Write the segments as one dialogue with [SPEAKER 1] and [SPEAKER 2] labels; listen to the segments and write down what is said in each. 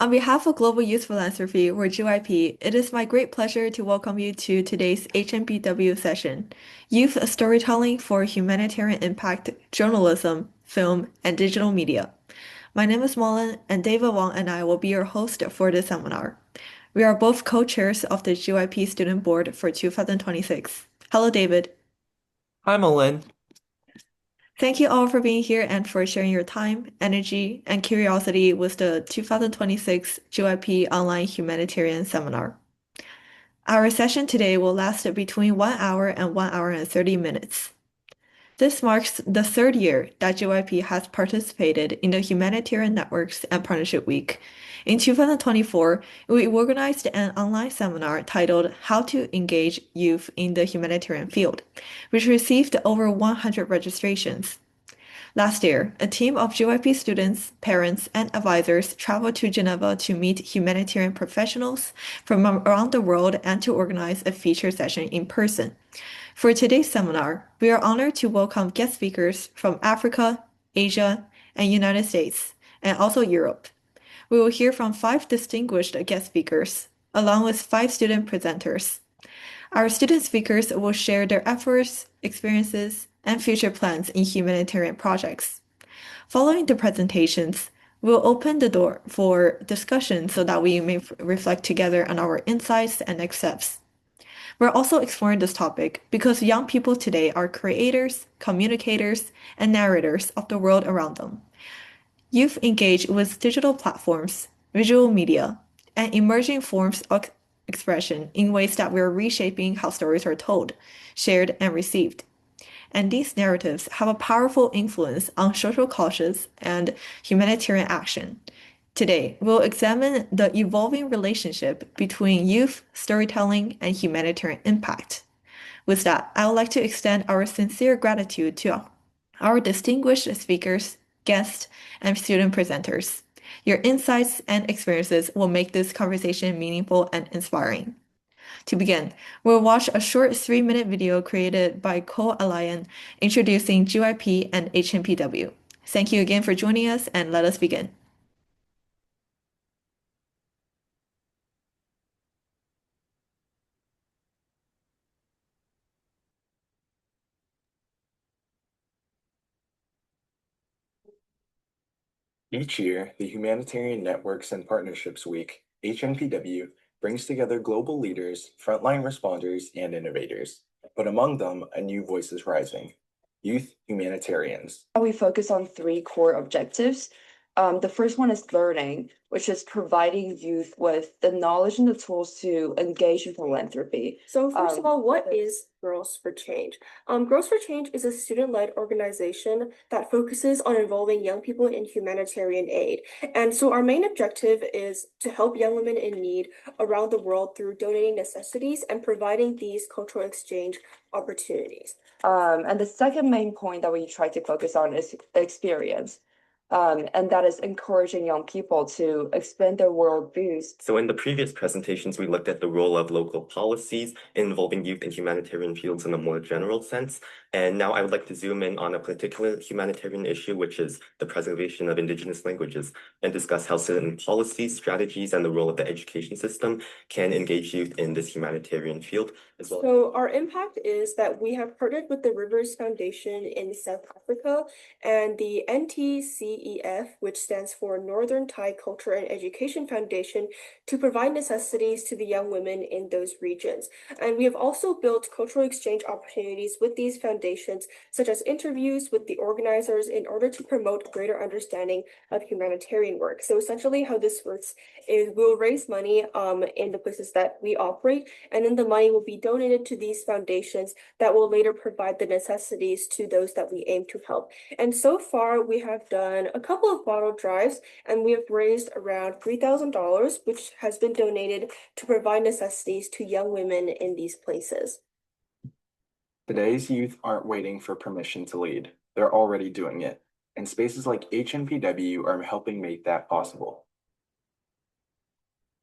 [SPEAKER 1] On behalf of Global Youth Philanthropy, or GYP, it is my great pleasure to welcome you to today's HNPW session, Youth Storytelling for Humanitarian Impact, Journalism, Film, and Digital Media. My name is Mullen, and David Wang and I will be your host for this seminar. We are both co-chairs of the GYP Student Board for 2026. Hello, David.
[SPEAKER 2] Hi, Malin.
[SPEAKER 1] Thank you all for being here and for sharing your time, energy, and curiosity with the 2026 GYP Online Humanitarian Seminar. Our session today will last between 1 hour and 1 hour and 30 minutes. This marks the third year that GYP has participated in the Humanitarian Networks and Partnership Week. In 2024, we organized an online seminar titled How to Engage Youth in the Humanitarian Field, which received over 100 registrations. Last year, a team of GYP students, parents, and advisors traveled to Geneva to meet humanitarian professionals from around the world and to organize a feature session in person. For today's seminar, we are honored to welcome guest speakers from Africa, Asia, and United States, and also Europe. We will hear from 5 distinguished guest speakers, along with 5 student presenters. Our student speakers will share their efforts, experiences, and future plans in humanitarian projects. Following the presentations, we'll open the door for discussion so that we may reflect together on our insights and next steps. We're also exploring this topic because young people today are creators, communicators, and narrators of the world around them. Youth engage with digital platforms, visual media, and emerging forms of expression in ways that we're reshaping how stories are told, shared, and received. And these narratives have a powerful influence on social causes and humanitarian action. Today, we'll examine the evolving relationship between youth, storytelling, and humanitarian impact. With that, I would like to extend our sincere gratitude to our distinguished speakers, guests, and student presenters. Your insights and experiences will make this conversation meaningful and inspiring. To begin, we'll watch a short 3-minute video created by Cole Alayan introducing GYP and HNPW. Thank you again for joining us, and let us begin.
[SPEAKER 3] Each year, the Humanitarian Networks and Partnerships Week, HNPW, brings together global leaders, frontline responders, and innovators. But among them, a new voice is rising: youth humanitarians.
[SPEAKER 4] We focus on 3 core objectives. The first one is learning, which is providing youth with the knowledge and the tools to engage in philanthropy.
[SPEAKER 5] So first of all, what is Girls for Change? Girls for Change is a student-led organization that focuses on involving young people in humanitarian aid. And so our main objective is to help young women in need around the world through donating necessities and providing these cultural exchange opportunities.
[SPEAKER 4] And the second main point that we try to focus on is experience. And that is encouraging young people to expand their world views.
[SPEAKER 2] So in the previous presentations, we looked at the role of local policies involving youth in humanitarian fields in a more general sense. And now I would like to zoom in on a particular humanitarian issue, which is the preservation of Indigenous languages, and discuss how certain policies, strategies, and the role of the education system can engage youth in this humanitarian field as well.
[SPEAKER 5] So our impact is that we have partnered with the Rivers Foundation in South Africa and the NTCEF, which stands for Northern Thai Culture and Education Foundation, to provide necessities to the young women in those regions. And we have also built cultural exchange opportunities with these foundations, such as interviews with the organizers in order to promote greater understanding of humanitarian work. So essentially how this works is we'll raise money in the places that we operate, and then the money will be donated to these foundations that will later provide the necessities to those that we aim to help. And so far, we have done a couple of bottle drives, and we have raised around $3,000, which has been donated to provide necessities to young women in these places.
[SPEAKER 3] Today's youth aren't waiting for permission to lead. They're already doing it. And spaces like HNPW are helping make that possible.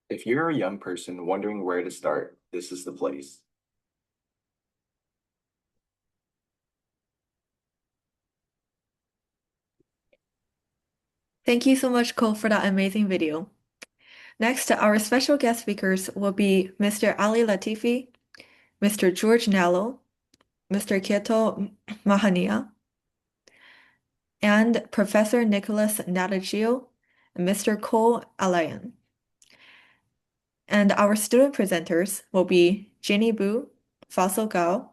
[SPEAKER 3] If you're a young person wondering where to start, this is the place.
[SPEAKER 1] Thank you so much, Cole, for that amazing video. Next, our special guest speakers will be Mr. Ali Latifi, Mr. George Nallo, Mr. Keto Mahania, and Professor Nicholas Natagio and Mr. Cole Alayan. And our student presenters will be Jenny Bu, Faisal Gao,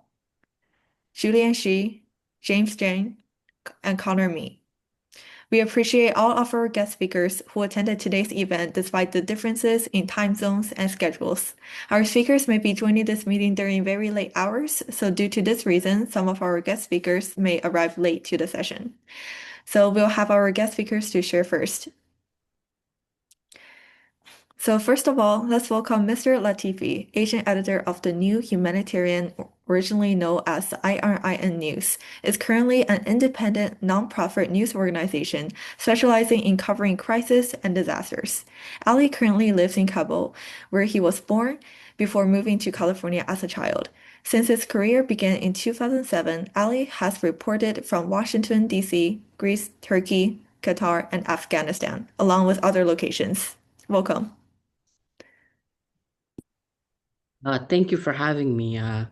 [SPEAKER 1] Julian Shi, James Jane, and Connor Mee. We appreciate all of our guest speakers who attended today's event despite the differences in time zones and schedules. Our speakers may be joining this meeting during very late hours, so due to this reason, some of our guest speakers may arrive late to the session. So we'll have our guest speakers to share first. So first of all, let's welcome Mr. Latifi, Asian editor of the New Humanitarian, originally known as IRIN News. It's currently an independent, nonprofit news organization specializing in covering crisis and disasters. Ali currently lives in Kabul, where he was born, before moving to California as a child. Since his career began in 2007, Ali has reported from Washington, D.C., Greece, Turkey, Qatar, and Afghanistan, along with other locations. Welcome.
[SPEAKER 6] Thank you for having me. I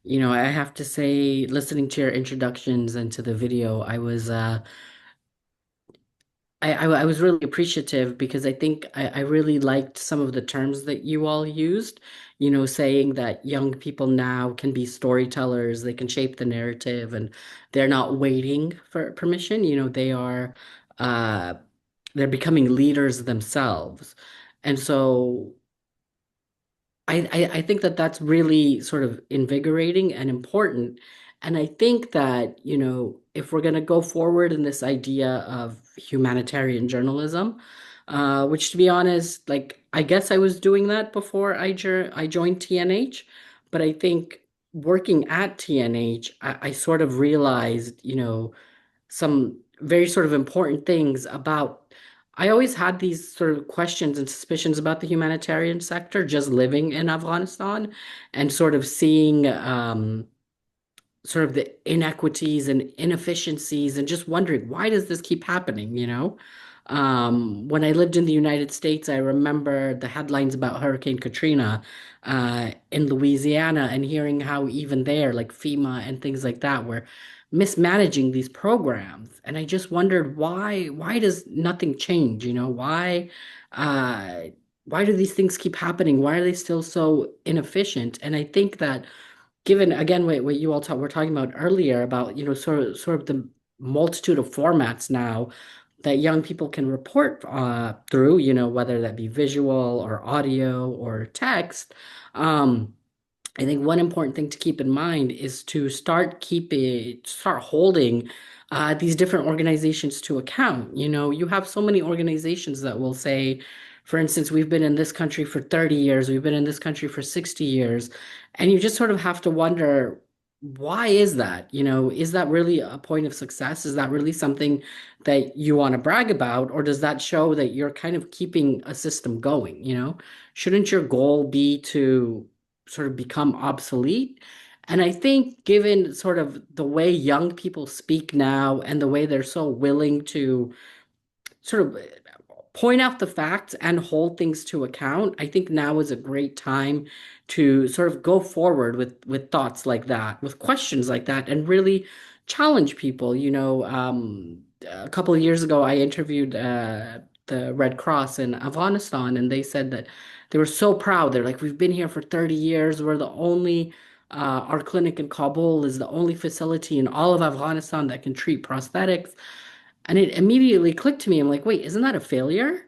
[SPEAKER 6] have to say, listening to your introductions and to the video, I was really appreciative because I think I really liked some of the terms that you all used, saying that young people now can be storytellers, they can shape the narrative, and they're not waiting for permission. Uh, they're becoming leaders themselves. And so I think that that's really sort of invigorating and important. And I think that, if we're going to go forward in this idea of humanitarian journalism, which to be honest, like, I guess I was doing that before I joined TNH, but I think working at TNH, I sort of realized, some very sort of important things about. I always had these sort of questions and suspicions about the humanitarian sector, just living in Afghanistan and sort of seeing sort of the inequities and inefficiencies and just wondering why does this keep happening. When I lived in the United States, I remember the headlines about Hurricane Katrina in Louisiana and hearing how even there, like FEMA and things like that, were mismanaging these programs. And I just wondered why does nothing change? Uh, why do these things keep happening? Why are they still so inefficient? And I think that given again what you all were talking about earlier about sort of the multitude of formats now that young people can report through, whether that be visual or audio or text. um, I think one important thing to keep in mind is to start holding these different organizations to account. You have so many organizations that will say, for instance, we've been in this country for 30 years, we've been in this country for 60 years, and you just sort of have to wonder, why is that? Is that really a point of success? Is that really something that you want to brag about? Or does that show that you're kind of keeping a system going? Shouldn't your goal be to sort of become obsolete? And I think given sort of the way young people speak now and the way they're so willing to sort of point out the facts and hold things to account, I think now is a great time to sort of go forward with thoughts like that, with questions like that, and really challenge people. A couple of years ago, I interviewed the Red Cross in Afghanistan, and they said that they were so proud. They're like, we've been here for 30 years. We're the only, our clinic in Kabul is the only facility in all of Afghanistan that can treat prosthetics. And it immediately clicked to me. I'm like, wait, isn't that a failure?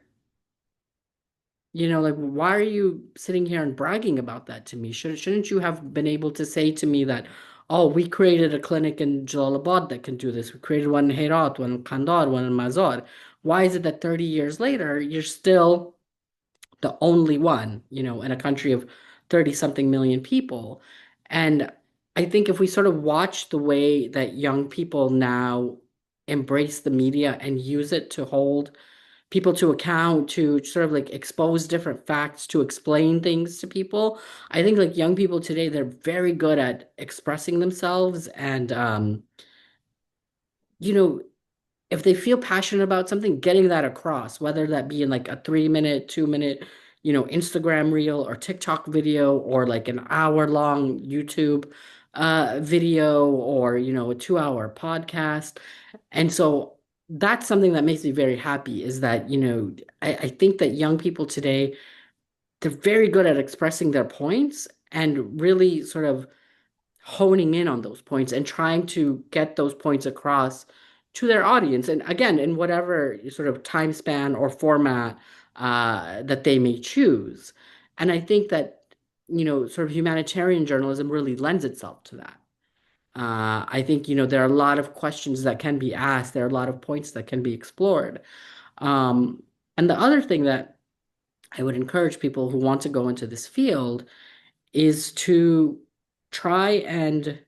[SPEAKER 6] Like, why are you sitting here and bragging about that to me? Shouldn't you have been able to say to me that, oh, we created a clinic in Jalalabad that can do this. We created one in Herat, one in Kandahar, one in Mazar. Why is it that 30 years later, you're still the only one, in a country of 30 something million people? And I think if we sort of watch the way that young people now embrace the media and use it to hold people to account, to sort of like expose different facts, to explain things to people. I think like young people today, they're very good at expressing themselves and you know, if they feel passionate about something, getting that across, whether that be in like a 3 minute, 2 minute Instagram reel or TikTok video or like an hour-long YouTube video or, a 2-hour podcast. And so that's something that makes me very happy is that, I think that young people today, they're very good at expressing their points and really sort of honing in on those points and trying to get those points across to their audience. And again, in whatever sort of time span or format that they may choose. And I think that, sort of humanitarian journalism really lends itself to that. I think, there are a lot of questions that can be asked. There are a lot of points that can be explored. Um, and the other thing that I would encourage people who want to go into this field is to try and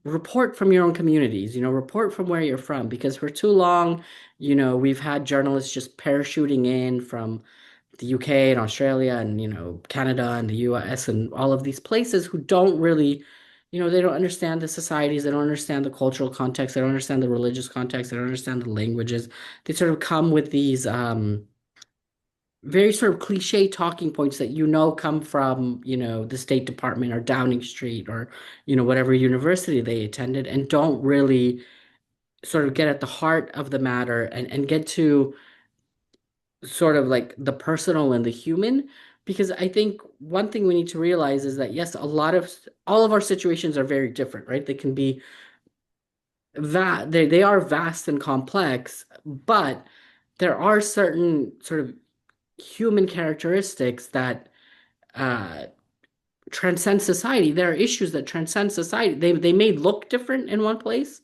[SPEAKER 6] report from your own communities, report from where you're from, because for too long, we've had journalists just parachuting in from the UK and Australia and, Canada and the US and all of these places who don't really, they don't understand the societies, they don't understand the cultural context, they don't understand the religious context, they don't understand the languages. They sort of come with these very sort of cliche talking points that come from, the State Department or Downing Street or, whatever university they attended and don't really sort of get at the heart of the matter and get to sort of like the personal and the human. Because I think one thing we need to realize is that, yes, all of our situations are very different, right? They can be they are vast and complex, but there are certain sort of human characteristics that uh, transcend society. There are issues that transcend society. They may look different in one place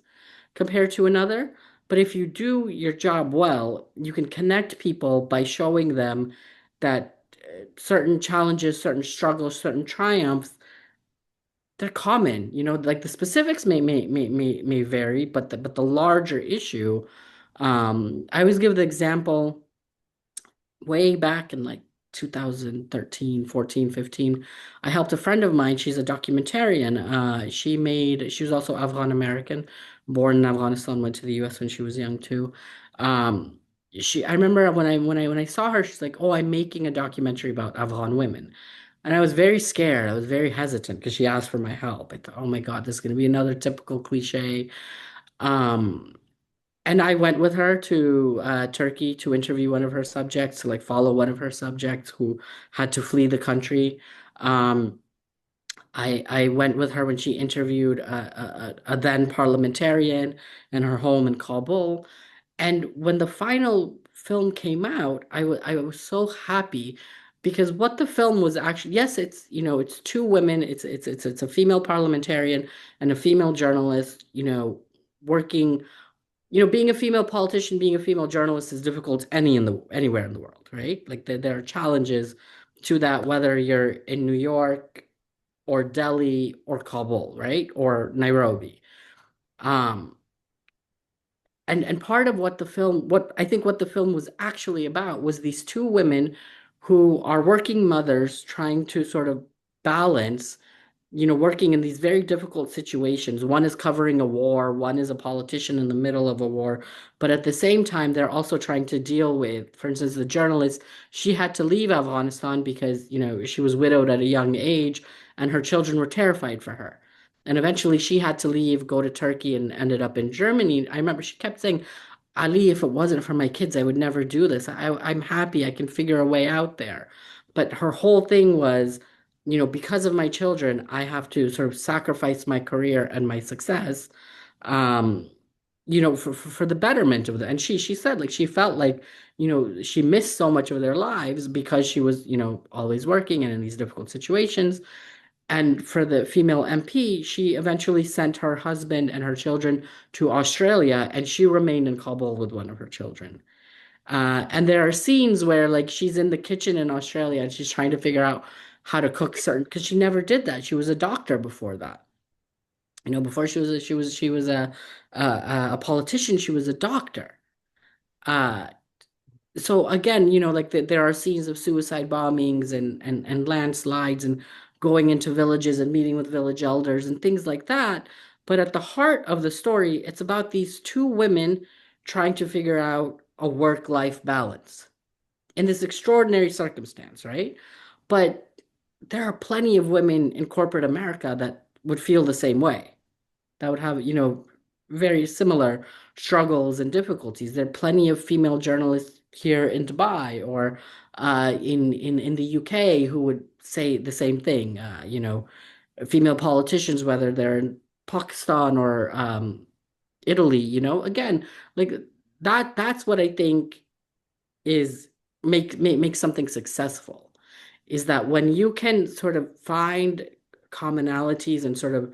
[SPEAKER 6] compared to another, but if you do your job well, you can connect people by showing them that certain challenges, certain struggles, certain triumphs, they're common. Like the specifics may vary, but the larger issue. I always give the example way back in like 2013, 14, 15. I helped a friend of mine. She's a documentarian. She was also Afghan American, born in Afghanistan, went to the US when she was young too. Um, I remember when I saw her, she's like, "Oh, I'm making a documentary about Afghan women." And I was very scared. I was very hesitant because she asked for my help. I thought, "Oh my God, this is going to be another typical cliche." Um, and I went with her to Turkey to interview one of her subjects, to like follow one of her subjects who had to flee the country. Um, I went with her when she interviewed a then parliamentarian in her home in Kabul. And when the final film came out, I was so happy because what the film was actually, yes, it's two women, it's a female parliamentarian and a female journalist, working being a female politician, being a female journalist is difficult anywhere in the world, right? Like there are challenges to that, whether you're in New York or Delhi or Kabul, right? Or Nairobi. Um, and part of what the film was actually about was these two women who are working mothers trying to sort of balance working in these very difficult situations. One is covering a war, one is a politician in the middle of a war, but at the same time, they're also trying to deal with, for instance, the journalist, she had to leave Afghanistan because, she was widowed at a young age and her children were terrified for her. And eventually she had to leave, go to Turkey, and ended up in Germany. I remember she kept saying, Ali, if it wasn't for my kids, I would never do this. I'm happy I can figure a way out there. But her whole thing was, because of my children, I have to sort of sacrifice my career and my success, um, for the betterment of them. And she said, like, she felt like, she missed so much of their lives because she was, always working and in these difficult situations. And for the female MP, she eventually sent her husband and her children to Australia, and she remained in Kabul with one of her children. And there are scenes where like she's in the kitchen in Australia and she's trying to figure out how to cook certain because she never did that. She was a doctor before that. Before she was a politician, she was a doctor. Uh, so again, like there are scenes of suicide bombings and landslides and going into villages and meeting with village elders and things like that. But at the heart of the story, it's about these two women trying to figure out a work-life balance. in this extraordinary circumstance, right? But there are plenty of women in corporate America that would feel the same way, that would have, very similar struggles and difficulties. There are plenty of female journalists here in Dubai or in the UK who would say the same thing. Female politicians, whether they're in Pakistan or Italy, again, like that's what I think is make something successful, is that when you can sort of find commonalities and sort of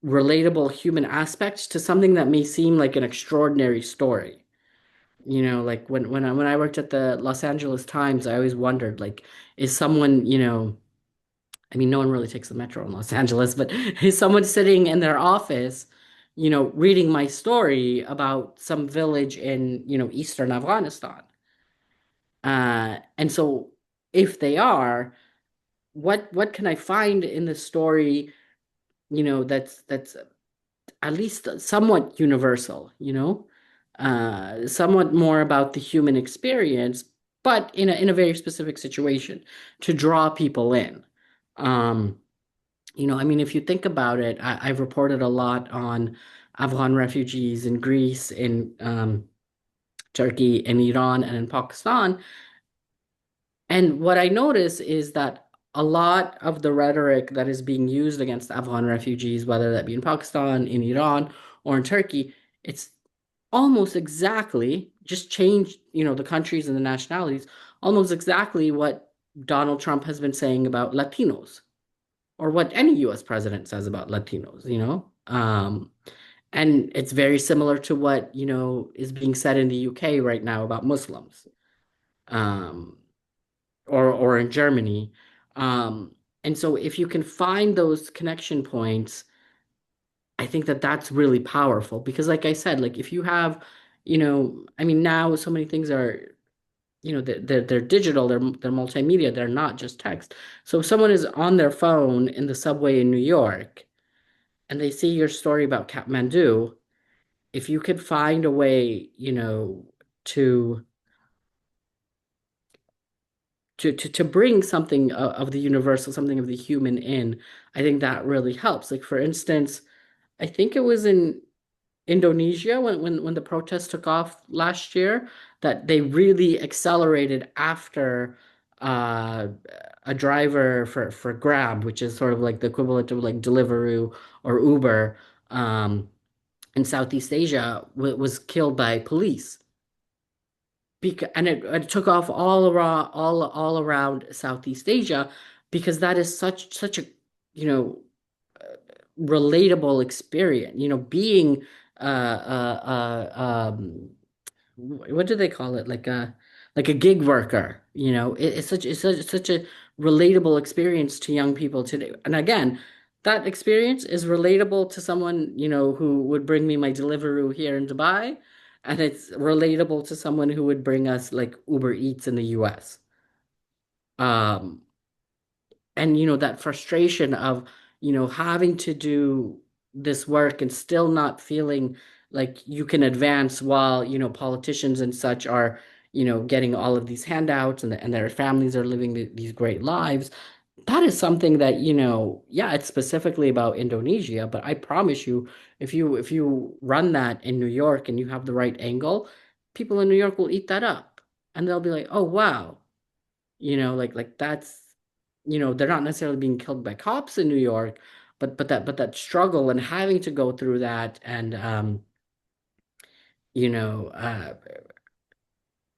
[SPEAKER 6] relatable human aspects to something that may seem like an extraordinary story. Like when I worked at the Los Angeles Times, I always wondered, like, is someone, I mean, no one really takes the metro in Los Angeles, but is someone sitting in their office, reading my story about some village in, Eastern Afghanistan? And so if they are, what can I find in the story, that's at least somewhat universal, somewhat more about the human experience, but in a very specific situation to draw people in. Um, I mean, if you think about it, I've reported a lot on Afghan refugees in Greece, in Turkey, in Iran, and in Pakistan. And what I notice is that a lot of the rhetoric that is being used against Afghan refugees, whether that be in Pakistan, in Iran, or in Turkey, it's almost exactly just changed, the countries and the nationalities, almost exactly what Donald Trump has been saying about Latinos, or what any US president says about Latinos. And it's very similar to what, is being said in the UK right now about Muslims. Um, or in Germany. And so if you can find those connection points, I think that that's really powerful because like I said, like if you have, I mean now so many things are, they're digital, they're multimedia, they're not just text. So if someone is on their phone in the subway in New York and they see your story about Kathmandu, if you could find a way, to to bring something of the universal, something of the human in, I think that really helps. Like for instance, I think it was in Indonesia when the protests took off last year that they really accelerated after uh, a driver for Grab, which is sort of like the equivalent of like Deliveroo or Uber in Southeast Asia, was killed by police. And it took off all around Southeast Asia because that is such a you know relatable experience. Being what do they call it? Like a gig worker. It's such a relatable experience to young people today. And again, that experience is relatable to someone, who would bring me my Deliveroo here in Dubai, and it's relatable to someone who would bring us like Uber Eats in the US. Um, and that frustration of having to do this work and still not feeling like you can advance while politicians and such are getting all of these handouts, and their families are living these great lives. That is something that yeah, it's specifically about Indonesia, but I promise you, if you run that in New York and you have the right angle, people in New York will eat that up, and they'll be like, oh wow, like that's they're not necessarily being killed by cops in New York, but that struggle and having to go through that, and you know, uh,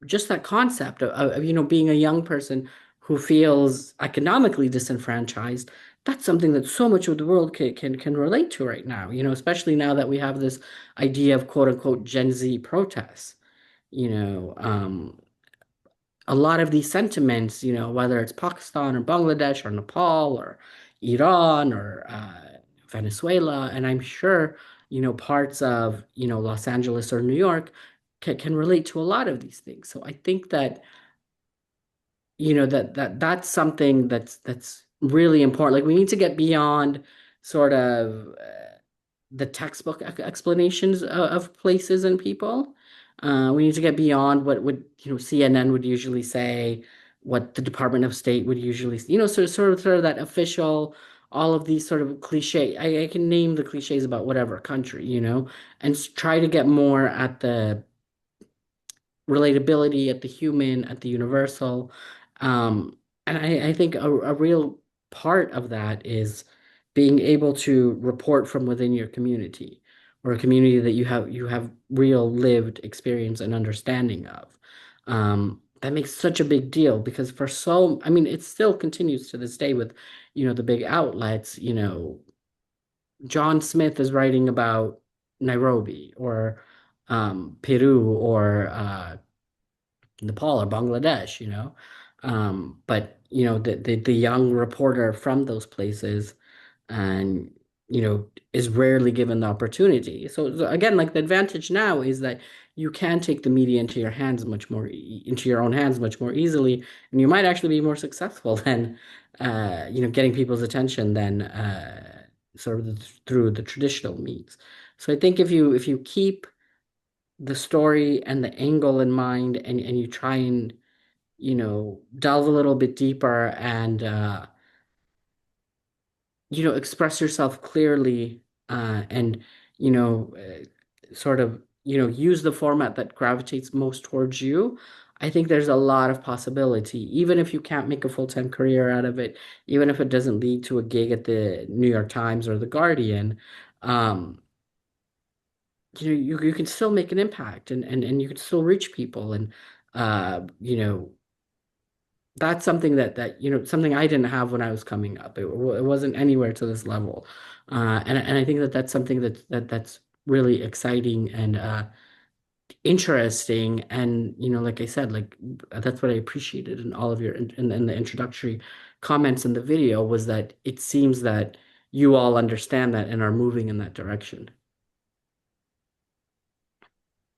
[SPEAKER 6] just that concept of being a young person who feels economically disenfranchised. That's something that so much of the world can relate to right now. Especially now that we have this idea of quote unquote Gen Z protests. You know, um, a lot of these sentiments, whether it's Pakistan or Bangladesh or Nepal or Iran or Venezuela, and I'm sure, parts of, Los Angeles or New York can relate to a lot of these things. So I think that, that's something that's really important. Like we need to get beyond sort of the textbook explanations of places and people. We need to get beyond what would, CNN would usually say, what the Department of State would usually, sort of that official, all of these sort of cliche. I can name the cliches about whatever country, and try to get more at the relatability, at the human, at the universal. And I think a real part of that is being able to report from within your community, or a community that you have real lived experience and understanding of. That makes such a big deal because I mean, it still continues to this day with, the big outlets, John Smith is writing about Nairobi or Peru or Nepal or Bangladesh, but the young reporter from those places and is rarely given the opportunity. So again, like the advantage now is that you can take the media into your hands into your own hands much more easily, and you might actually be more successful than getting people's attention than through the traditional means. So I think if you keep the story and the angle in mind, and you try and delve a little bit deeper and express yourself clearly, and sort of use the format that gravitates most towards you. I think there's a lot of possibility, even if you can't make a full-time career out of it, even if it doesn't lead to a gig at the New York Times or the Guardian. um, you can still make an impact, and you can still reach people, and uh, you know that's something something I didn't have when I was coming up. It wasn't anywhere to this level, and I think that's something that's really exciting and interesting. And like I said, like that's what I appreciated in all of your in the introductory comments in the video, was that it seems that you all understand that and are moving in that direction.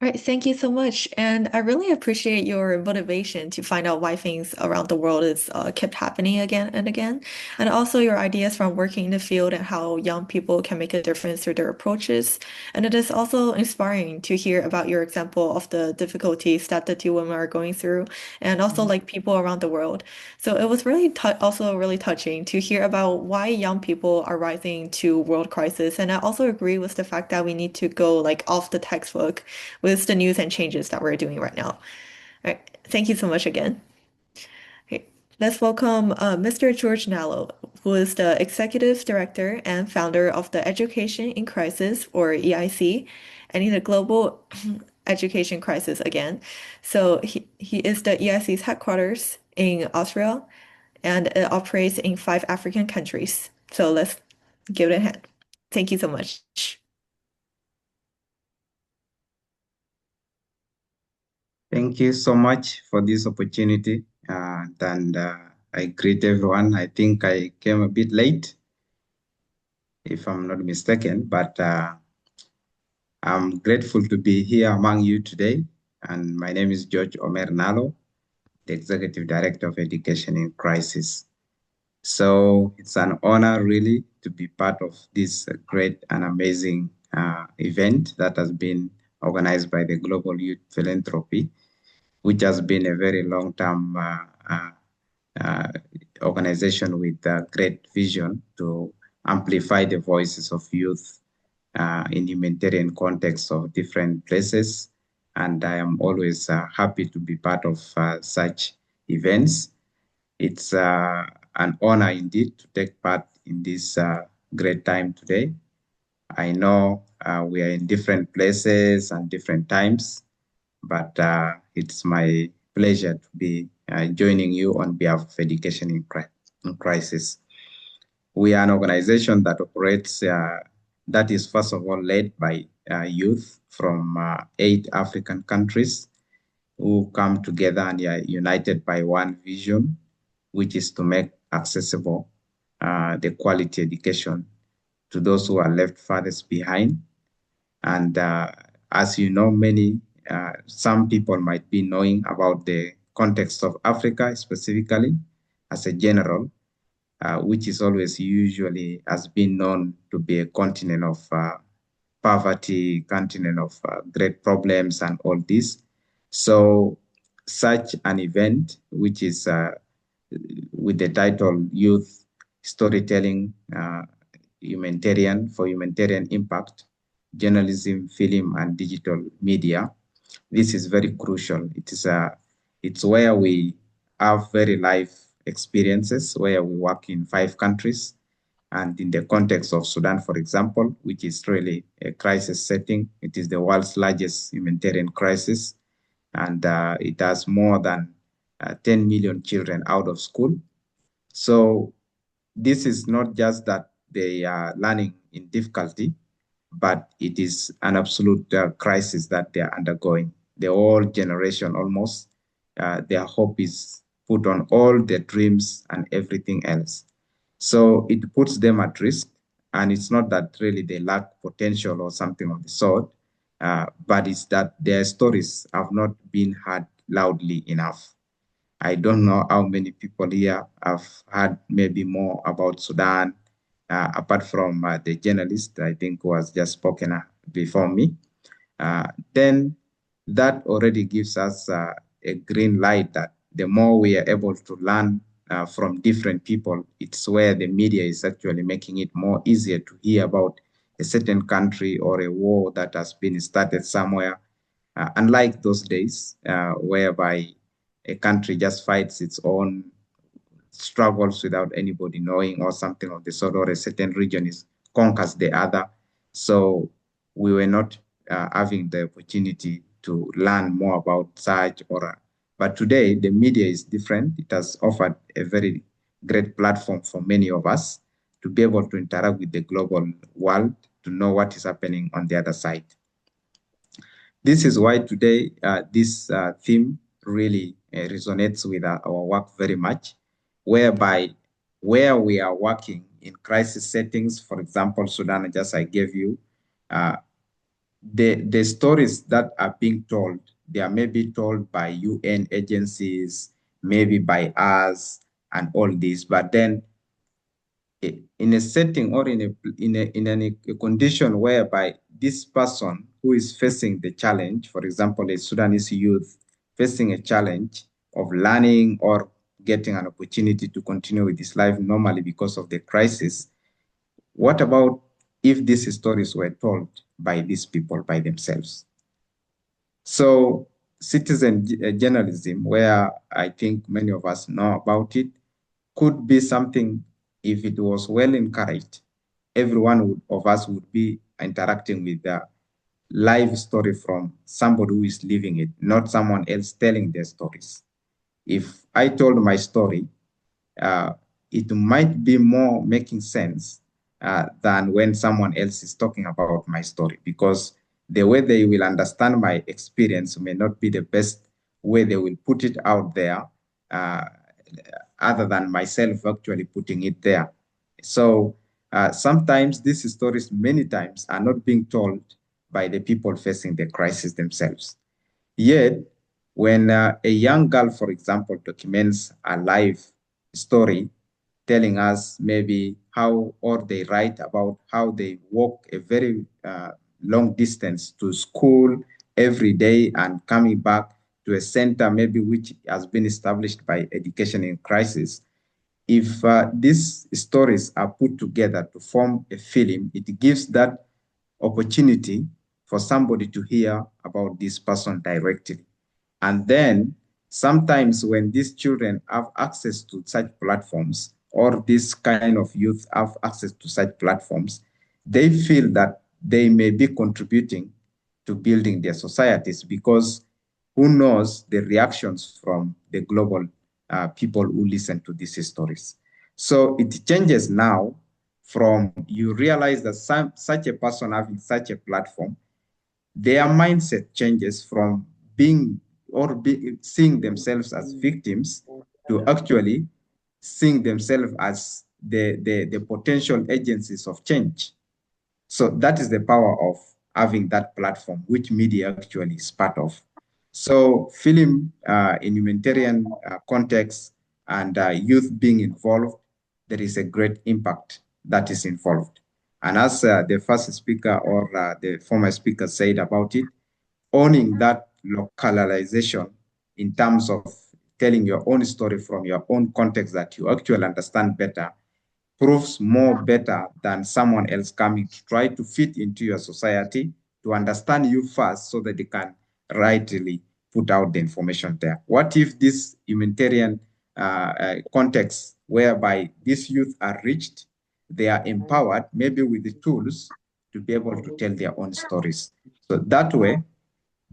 [SPEAKER 1] All right, thank you so much. And I really appreciate your motivation to find out why things around the world is kept happening again and again. And also your ideas from working in the field and how young people can make a difference through their approaches. And it is also inspiring to hear about your example of the difficulties that the two women are going through, and also like people around the world. So it was really also really touching to hear about why young people are rising to world crisis. And I also agree with the fact that we need to go like off the textbook with the news and changes that we're doing right now. All right. Thank you so much again. Okay. Let's welcome Mr. George Nallo, who is the Executive Director and founder of the Education in Crisis, or EIC, and in the Global Education Crisis again. So he is the EIC's headquarters in Austria, and it operates in 5 African countries. So let's give it a hand. Thank you so much.
[SPEAKER 7] Thank you so much for this opportunity. And I greet everyone. I think I came a bit late, if I'm not mistaken, but I'm grateful to be here among you today. And my name is George Omer Nalo, the Executive Director of Education in Crisis. So it's an honor really to be part of this great and amazing event that has been organized by the Global Youth Philanthropy, which has been a very long-term uh, organization with a great vision to amplify the voices of youth in humanitarian contexts of different places. And I am always happy to be part of such events. It's an honor indeed to take part in this great time today. I know we are in different places and different times, but it's my pleasure to be joining you on behalf of Education in Crisis. We are an organization that operates, that is first of all led by youth from 8 African countries who come together and are united by one vision, which is to make accessible the quality education to those who are left farthest behind. And as you know, some people might be knowing about the context of Africa specifically as a general, which is always usually has been known to be a continent of poverty, continent of great problems and all this. So such an event, which is with the title Youth Storytelling Humanitarian Impact, Journalism, Film, and Digital Media. This is very crucial. It's where we have very life experiences, where we work in 5 countries. And in the context of Sudan, for example, which is really a crisis setting, it is the world's largest humanitarian crisis. And it has more than 10 million children out of school. So this is not just that they are learning in difficulty, but it is an absolute crisis that they are undergoing. The whole generation almost, their hope is put on all their dreams and everything else. So it puts them at risk. And it's not that really they lack potential or something of the sort, but it's that their stories have not been heard loudly enough. I don't know how many people here have heard maybe more about Sudan, apart from the journalist, I think, who has just spoken before me. Then that already gives us a green light that the more we are able to learn from different people, it's where the media is actually making it more easier to hear about a certain country or a war that has been started somewhere. Unlike those days, whereby a country just fights its own struggles without anybody knowing or something of the sort, or a certain region conquers the other. So we were not having the opportunity to learn more about such but today the media is different. It has offered a very great platform for many of us to be able to interact with the global world, to know what is happening on the other side. This is why today this theme really resonates with our work very much, whereby where we are working in crisis settings, for example, Sudan, just I gave you, the stories that are being told, they are maybe told by UN agencies, maybe by us and all this, but then in a setting or in a condition whereby this person who is facing the challenge, for example, a Sudanese youth facing a challenge of learning or getting an opportunity to continue with his life normally because of the crisis, what about if these stories were told by these people by themselves? So citizen journalism, where I think many of us know about it, could be something, if it was well encouraged, everyone of us would be interacting with the live story from somebody who is living it, not someone else telling their stories. If I told my story, it might be more making sense than when someone else is talking about my story, because the way they will understand my experience may not be the best way they will put it out there, other than myself actually putting it there. So sometimes these stories, many times, are not being told by the people facing the crisis themselves. Yet, when a young girl, for example, documents a life story telling us maybe how, or they write about how they walk a very long distance to school every day and coming back to a center maybe which has been established by Education in Crisis. If these stories are put together to form a film, it gives that opportunity for somebody to hear about this person directly. And then sometimes when these children have access to such platforms, or this kind of youth have access to such platforms, they feel that they may be contributing to building their societies, because who knows the reactions from the global people who listen to these stories. So it changes now from you realize that such a person having such a platform, their mindset changes from being or seeing themselves as victims to actually seeing themselves as the potential agencies of change. So that is the power of having that platform, which media actually is part of. So film in humanitarian context and youth being involved, there is a great impact that is involved. And as the first speaker or the former speaker said about it, owning that localization in terms of telling your own story from your own context that you actually understand better proves more better than someone else coming to try to fit into your society to understand you first so that they can rightly put out the information there. What if this humanitarian context whereby these youth are reached, they are empowered, maybe with the tools to be able to tell their own stories. So that way,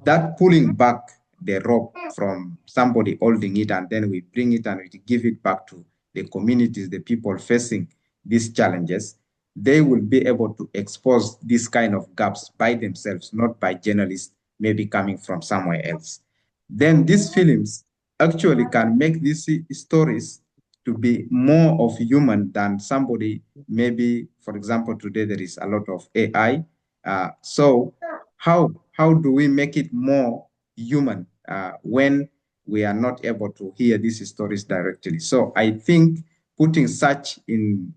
[SPEAKER 7] that pulling back the rope from somebody holding it, and then we bring it and we give it back to the communities, the people facing these challenges, they will be able to expose these kind of gaps by themselves, not by journalists maybe coming from somewhere else. Then these films actually can make these stories to be more of human than somebody, maybe, for example, today there is a lot of AI. So how do we make it more human when we are not able to hear these stories directly? So I think putting such in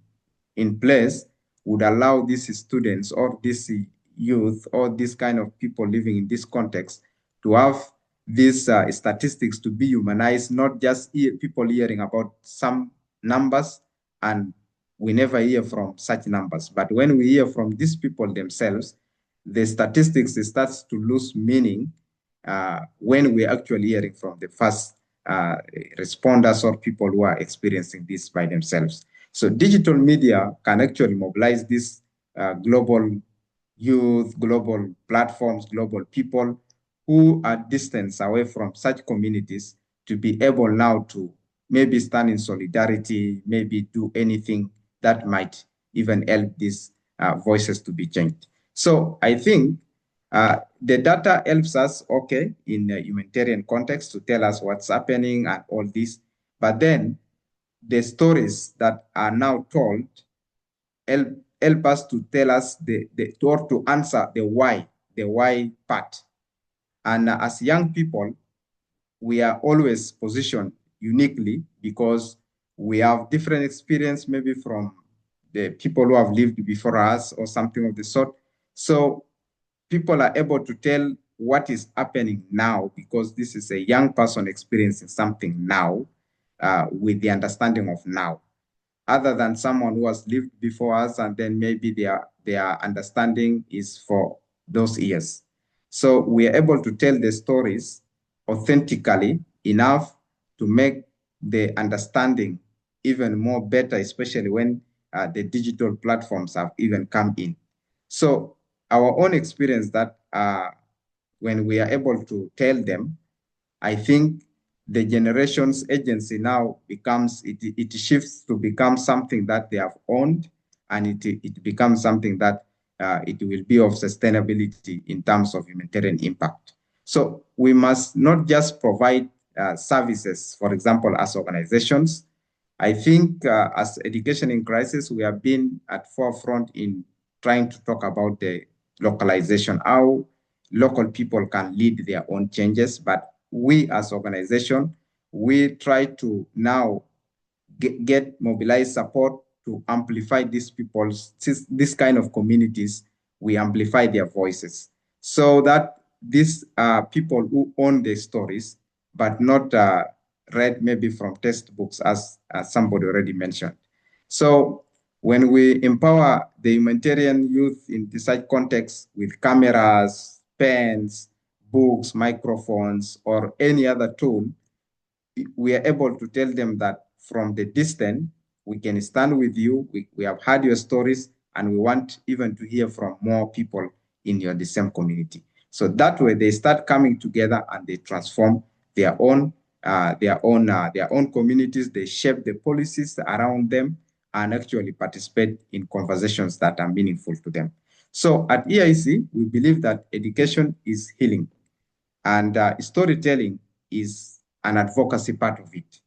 [SPEAKER 7] place would allow these students or this youth or this kind of people living in this context to have these statistics to be humanized, not just people hearing about some numbers and we never hear from such numbers. But when we hear from these people themselves, the statistics starts to lose meaning when we're actually hearing from the first responders or people who are experiencing this by themselves. So digital media can actually mobilize this global youth, global platforms, global people who are distant away from such communities to be able now to maybe stand in solidarity, maybe do anything that might even help these voices to be changed. So I think the data helps us, okay, in a humanitarian context to tell us what's happening and all this. But then the stories that are now told help us to tell us or to answer the why part. And as young people, we are always positioned uniquely because we have different experience, maybe from the people who have lived before us or something of the sort. So people are able to tell what is happening now because this is a young person experiencing something now with the understanding of now, other than someone who has lived before us and then maybe their understanding is for those years. So we are able to tell the stories authentically enough to make the understanding even more better, especially when the digital platforms have even come in. So our own experience that when we are able to tell them, I think the generations agency now it shifts to become something that they have owned, and it becomes something that it will be of sustainability in terms of humanitarian impact. So we must not just provide services, for example, as organizations. I think as education in crisis, we have been at forefront in trying to talk about the localization, how local people can lead their own changes. But we as organization, we try to now get mobilized support to amplify these people's, this kind of communities, we amplify their voices so that these are people who own their stories, but not read maybe from textbooks as somebody already mentioned. So when we empower the humanitarian youth in such context with cameras, pens, books, microphones, or any other tool, we are able to tell them that from the distance, we can stand with you. We have heard your stories, and we want even to hear from more people in the same community. So that way, they start coming together and they transform their own communities. They shape the policies around them and actually participate in conversations that are meaningful to them. So at EIC, we believe that education is healing, and storytelling is an advocacy part of it.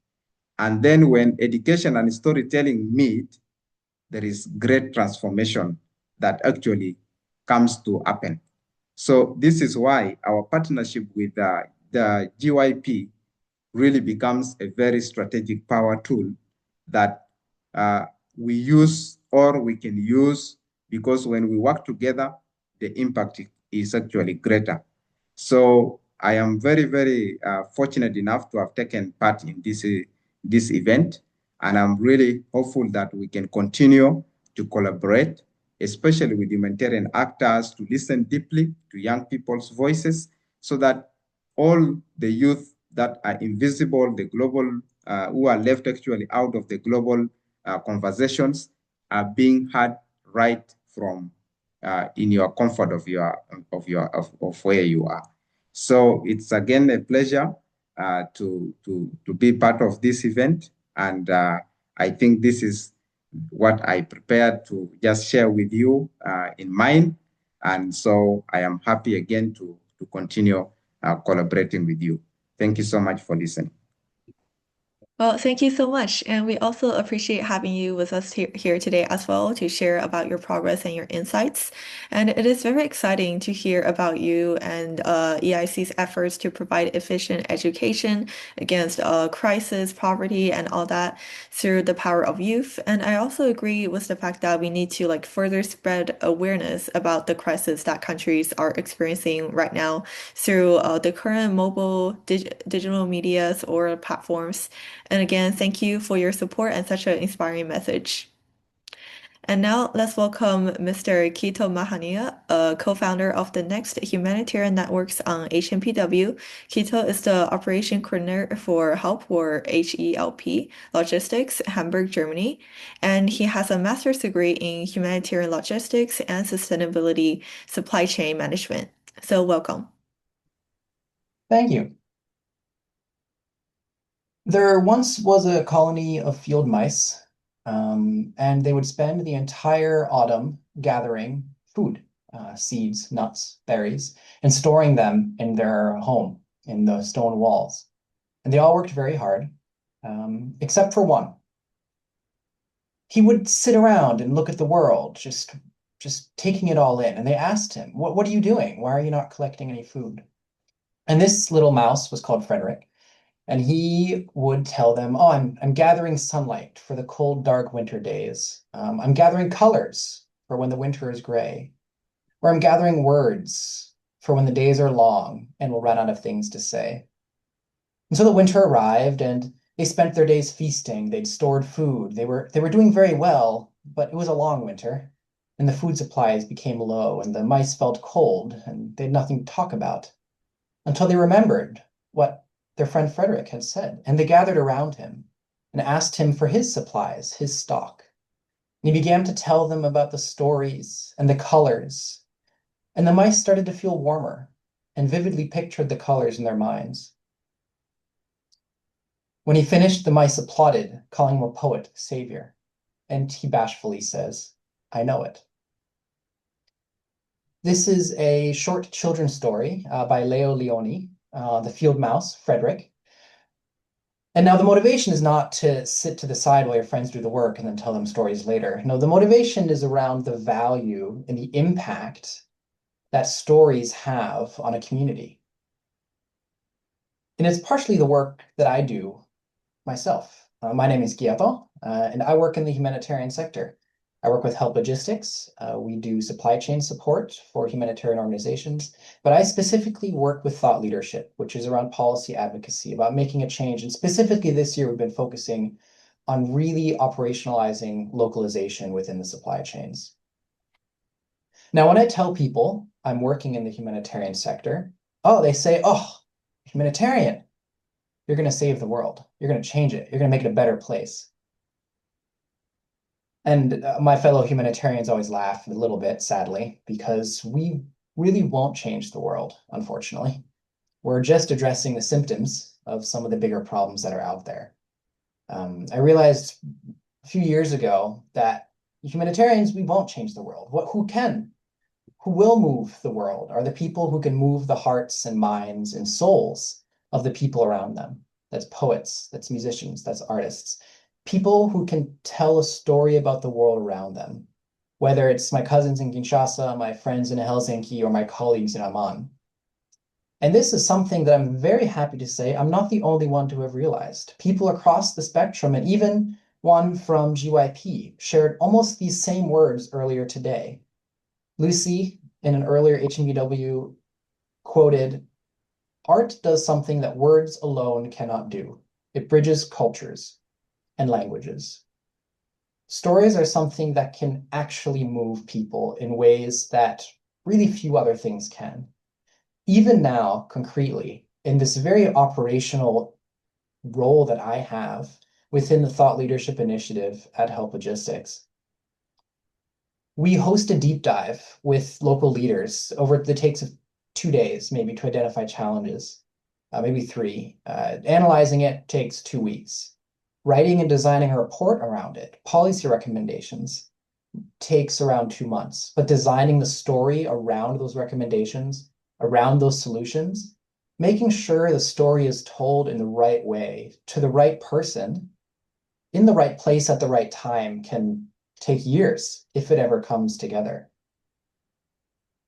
[SPEAKER 7] And then when education and storytelling meet, there is great transformation that actually comes to happen. So this is why our partnership with the GYP really becomes a very strategic power tool that we use or we can use because when we work together, the impact is actually greater. So I am very, very fortunate enough to have taken part in this event, and I'm really hopeful that we can continue to collaborate, especially with humanitarian actors, to listen deeply to young people's voices so that all the youth that are invisible, the global, who are left actually out of the global conversations are being heard right from in your comfort of where you are. So it's again a pleasure to be part of this event, and I think this is what I prepared to just share with you in mind. And so I am happy again to continue collaborating with you. Thank you so much for listening.
[SPEAKER 1] Well, thank you so much. And we also appreciate having you with us here today as well to share about your progress and your insights. And it is very exciting to hear about you and EIC's efforts to provide efficient education against crisis, poverty, and all that through the power of youth. And I also agree with the fact that we need to like further spread awareness about the crisis that countries are experiencing right now through the current mobile digital medias or platforms. And again, thank you for your support and such an inspiring message. And now let's welcome Mr. Kito Mahania, a co-founder of the Next Humanitarian Networks on HNPW. Kito is the operation coordinator for Help or HELP Logistics, Hamburg, Germany. And he has a master's degree in humanitarian logistics and sustainability supply chain management. So welcome.
[SPEAKER 8] Thank you. There once was a colony of field mice, and they would spend the entire autumn gathering food, seeds, nuts, berries, and storing them in their home in the stone walls. And they all worked very hard, except for one. He would sit around and look at the world, just taking it all in. And they asked him, what are you doing? Why are you not collecting any food? And this little mouse was called Frederick. And he would tell them, oh, I'm gathering sunlight for the cold, dark winter days. I'm gathering colors for when the winter is gray. Or I'm gathering words for when the days are long and we'll run out of things to say. And so the winter arrived and they spent their days feasting. They'd stored food. They were doing very well, but it was a long winter. And the food supplies became low and the mice felt cold and they had nothing to talk about until they remembered what their friend Frederick had said, and they gathered around him and asked him for his supplies, his stock. And he began to tell them about the stories and the colors, and the mice started to feel warmer and vividly pictured the colors in their minds. When he finished, the mice applauded, calling him a poet, savior, and he bashfully says, I know it. This is a short children's story by Leo Leoni, the field mouse, Frederick. And now the motivation is not to sit to the side while your friends do the work and then tell them stories later. No, the motivation is around the value and the impact that stories have on a community. And it's partially the work that I do myself. My name is Guillermo, and I work in the humanitarian sector. I work with Help Logistics. We do supply chain support for humanitarian organizations, but I specifically work with thought leadership, which is around policy advocacy, about making a change. And specifically this year, we've been focusing on really operationalizing localization within the supply chains. Now, when I tell people I'm working in the humanitarian sector, they say, oh, humanitarian, you're going to save the world. You're going to change it. You're going to make it a better place. And my fellow humanitarians always laugh a little bit, sadly, because we really won't change the world, unfortunately. We're just addressing the symptoms of some of the bigger problems that are out there. I realized a few years ago that humanitarians, we won't change the world. Who can? Who will move the world are the people who can move the hearts and minds and souls of the people around them. That's poets, that's musicians, that's artists. People who can tell a story about the world around them, whether it's my cousins in Kinshasa, my friends in Helsinki, or my colleagues in Amman. And this is something that I'm very happy to say I'm not the only one to have realized. People across the spectrum, and even One from GYP shared almost these same words earlier today. Lucy, in an earlier HNPW, quoted, "Art does something that words alone cannot do. It bridges cultures and languages." Stories are something that can actually move people in ways that really few other things can. Even now, concretely, in this very operational role that I have within the Thought Leadership Initiative at Help Logistics, we host a deep dive with local leaders over the takes of 2 days, maybe, to identify challenges, maybe 3. Analyzing it takes 2 weeks. Writing and designing a report around it, policy recommendations, takes around 2 months. But designing the story around those recommendations, around those solutions, making sure the story is told in the right way to the right person in the right place at the right time can take years if it ever comes together.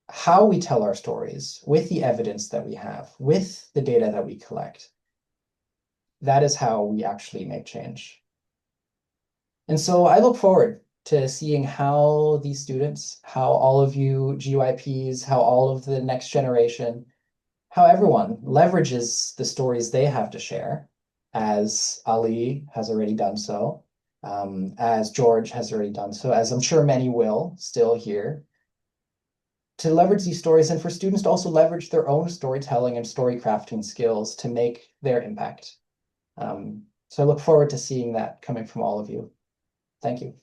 [SPEAKER 8] How we tell our stories with the evidence that we have, with the data that we collect, that is how we actually make change. And so I look forward to seeing how these students, how all of you GYPs, how all of the next generation, how everyone leverages the stories they have to share, as Ali has already done so, as George has already done so, as I'm sure many will still here, to leverage these stories, and for students to also leverage their own storytelling and story crafting skills to make their impact. So I look forward to seeing that coming from all of you. Thank you.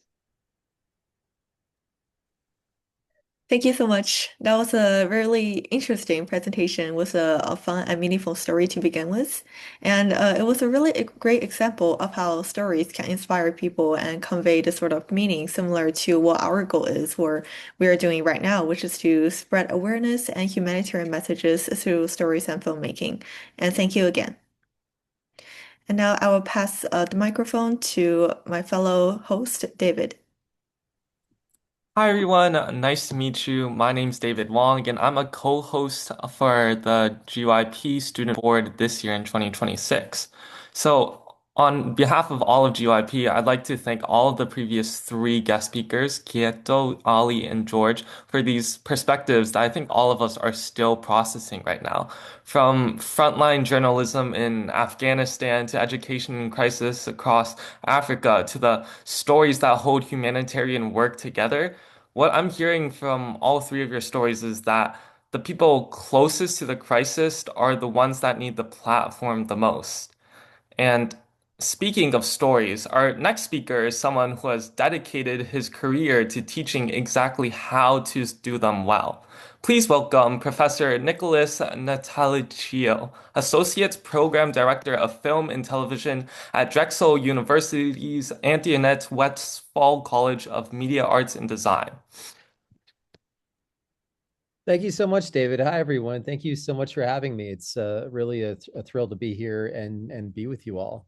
[SPEAKER 1] Thank you so much. That was a really interesting presentation with a fun and meaningful story to begin with. And it was a really great example of how stories can inspire people and convey the sort of meaning similar to what our goal is, or we are doing right now, which is to spread awareness and humanitarian messages through stories and filmmaking. And thank you again. And now I will pass the microphone to my fellow host, David.
[SPEAKER 9] Hi everyone, nice to meet you. My name's David Wong, and I'm a co-host for the GYP Student Board this year in 2026. So, on behalf of all of GYP, I'd like to thank all of the previous 3 guest speakers, Kieto, Ali, and George, for these perspectives that I think all of us are still processing right now. From frontline journalism in Afghanistan to education in crisis across Africa to the stories that hold humanitarian work together. What I'm hearing from all 3 of your stories is that the people closest to the crisis are the ones that need the platform the most. And speaking of stories, our next speaker is someone who has dedicated his career to teaching exactly how to do them well. Please welcome Professor Nicholas Natalicchio, Associate Program Director of Film and Television at Drexel University's Antoinette Westphal College of Media Arts and Design.
[SPEAKER 10] Thank you so much, David. Hi, everyone. Thank you so much for having me. It's really a thrill to be here and be with you all.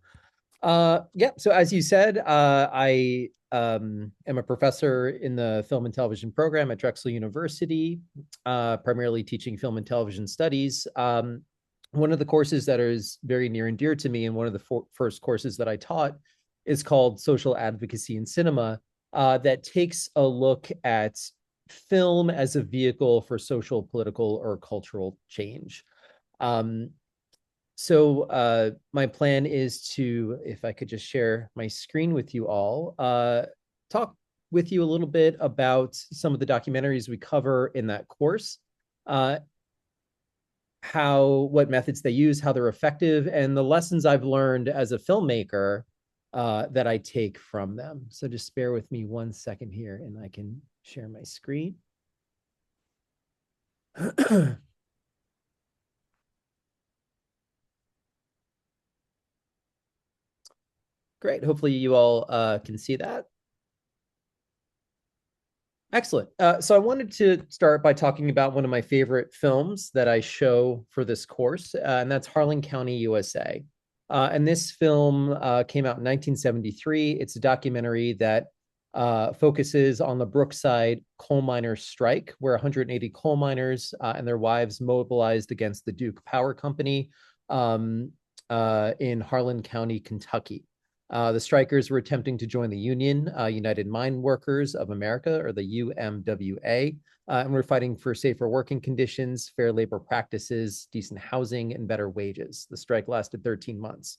[SPEAKER 10] Yeah, so as you said, I am a professor in the film and television program at Drexel University, primarily teaching film and television studies. One of the courses that is very near and dear to me, and one of the first courses that I taught, is called Social Advocacy in Cinema, that takes a look at film as a vehicle for social, political, or cultural change. So my plan is to, if I could just share my screen with you all, talk with you a little bit about some of the documentaries we cover in that course, what methods they use, how they're effective, and the lessons I've learned as a filmmaker that I take from them. So just bear with me 1 second here and I can share my screen. Great. Hopefully you all can see that. Excellent. So I wanted to start by talking about one of my favorite films that I show for this course, and that's Harlan County, USA. And this film came out in 1973. It's a documentary that focuses on the Brookside coal miners' strike, where 180 coal miners and their wives mobilized against the Duke Power Company in Harlan County, Kentucky. The strikers were attempting to join the union, United Mine Workers of America, or the UMWA, and we're fighting for safer working conditions, fair labor practices, decent housing, and better wages. The strike lasted 13 months.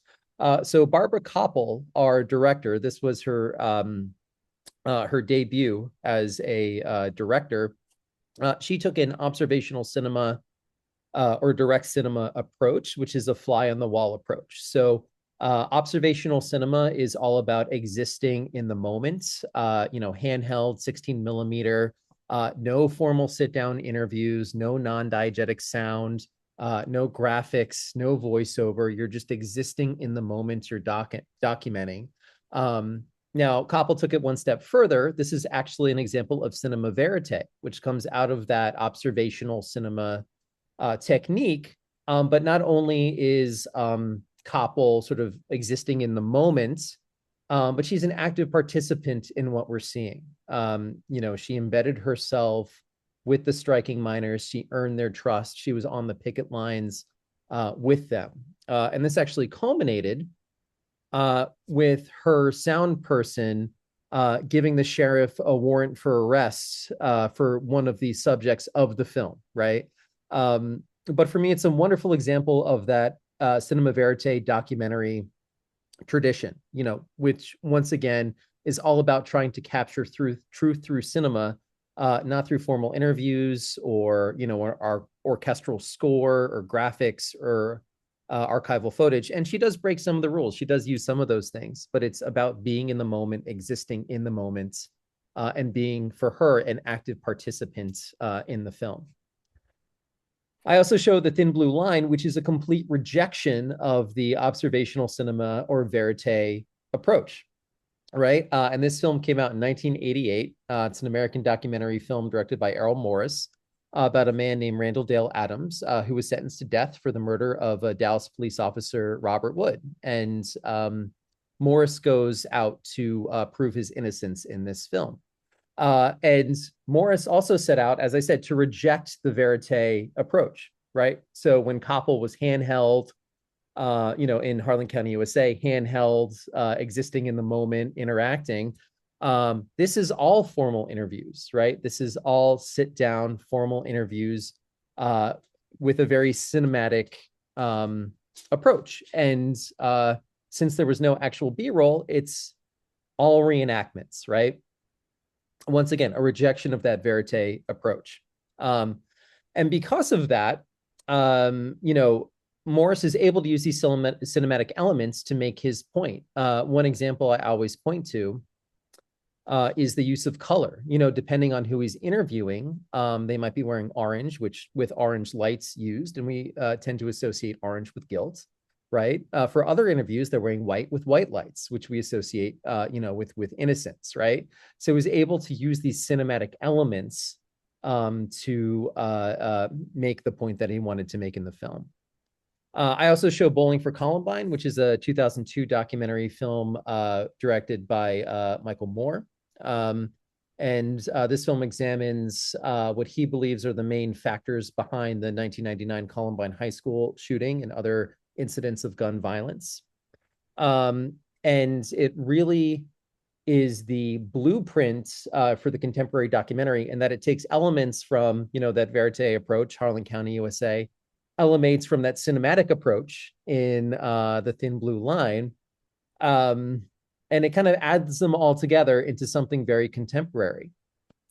[SPEAKER 10] So Barbara Koppel, our director, this was her debut as a director. She took an observational cinema or direct cinema approach, which is a fly on the wall approach. So observational cinema is all about existing in the moment, handheld 16 millimeter, no formal sit down interviews, no non-diegetic sound, no graphics, no voiceover. You're just existing in the moment you're documenting. Now, Koppel took it one step further. This is actually an example of cinema verite, which comes out of that observational cinema technique. But not only is Koppel sort of existing in the moment, but she's an active participant in what we're seeing. She embedded herself with the striking miners. She earned their trust. She was on the picket lines with them. And this actually culminated with her sound person giving the sheriff a warrant for arrest for one of the subjects of the film, right? But for me, it's a wonderful example of that cinema verite documentary tradition, which once again is all about trying to capture truth through cinema, not through formal interviews or, our orchestral score or graphics or archival footage. And she does break some of the rules. She does use some of those things, but it's about being in the moment, existing in the moment, and being, for her, an active participant in the film. I also show The Thin Blue Line, which is a complete rejection of the observational cinema or verite approach, right? And this film came out in 1988. It's an American documentary film directed by Errol Morris about a man named Randall Dale Adams, who was sentenced to death for the murder of Dallas police officer Robert Wood. And Morris goes out to prove his innocence in this film. And Morris also set out, as I said, to reject the verite approach, right? So when Koppel was handheld, in Harlan County, USA, handheld, existing in the moment, interacting, this is all formal interviews, right? This is all sit down formal interviews with a very cinematic approach. And since there was no actual B-roll, it's all reenactments, right? Once again, a rejection of that verite approach. And because of that, Morris is able to use these cinematic elements to make his point. One example I always point to is the use of color. Depending on who he's interviewing, they might be wearing orange, which with orange lights used, and we tend to associate orange with guilt, right? For other interviews, they're wearing white with white lights, which we associate, with innocence, right? So he was able to use these cinematic elements to make the point that he wanted to make in the film. I also show Bowling for Columbine, which is a 2002 documentary film directed by Michael Moore. And this film examines what he believes are the main factors behind the 1999 Columbine High School shooting and other incidents of gun violence. And it really is the blueprint for the contemporary documentary, and that it takes elements from, that verite approach, Harlan County, USA, elements from that cinematic approach in The Thin Blue Line, and it kind of adds them all together into something very contemporary,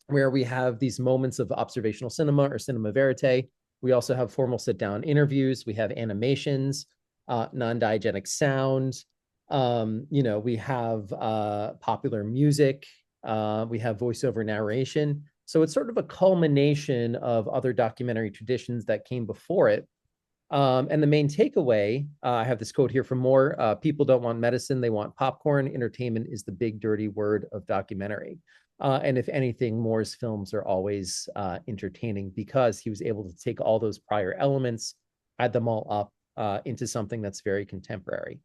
[SPEAKER 10] where we have these moments of observational cinema or cinema verite. We also have formal sit-down interviews. We have animations, non-diegetic sound. We have popular music. We have voiceover narration. So it's sort of a culmination of other documentary traditions that came before it. And the main takeaway, I have this quote here from Moore: people don't want medicine, they want popcorn. Entertainment is the big dirty word of documentary. And if anything, Moore's films are always entertaining because he was able to take all those prior elements, add them all up into something that's very contemporary.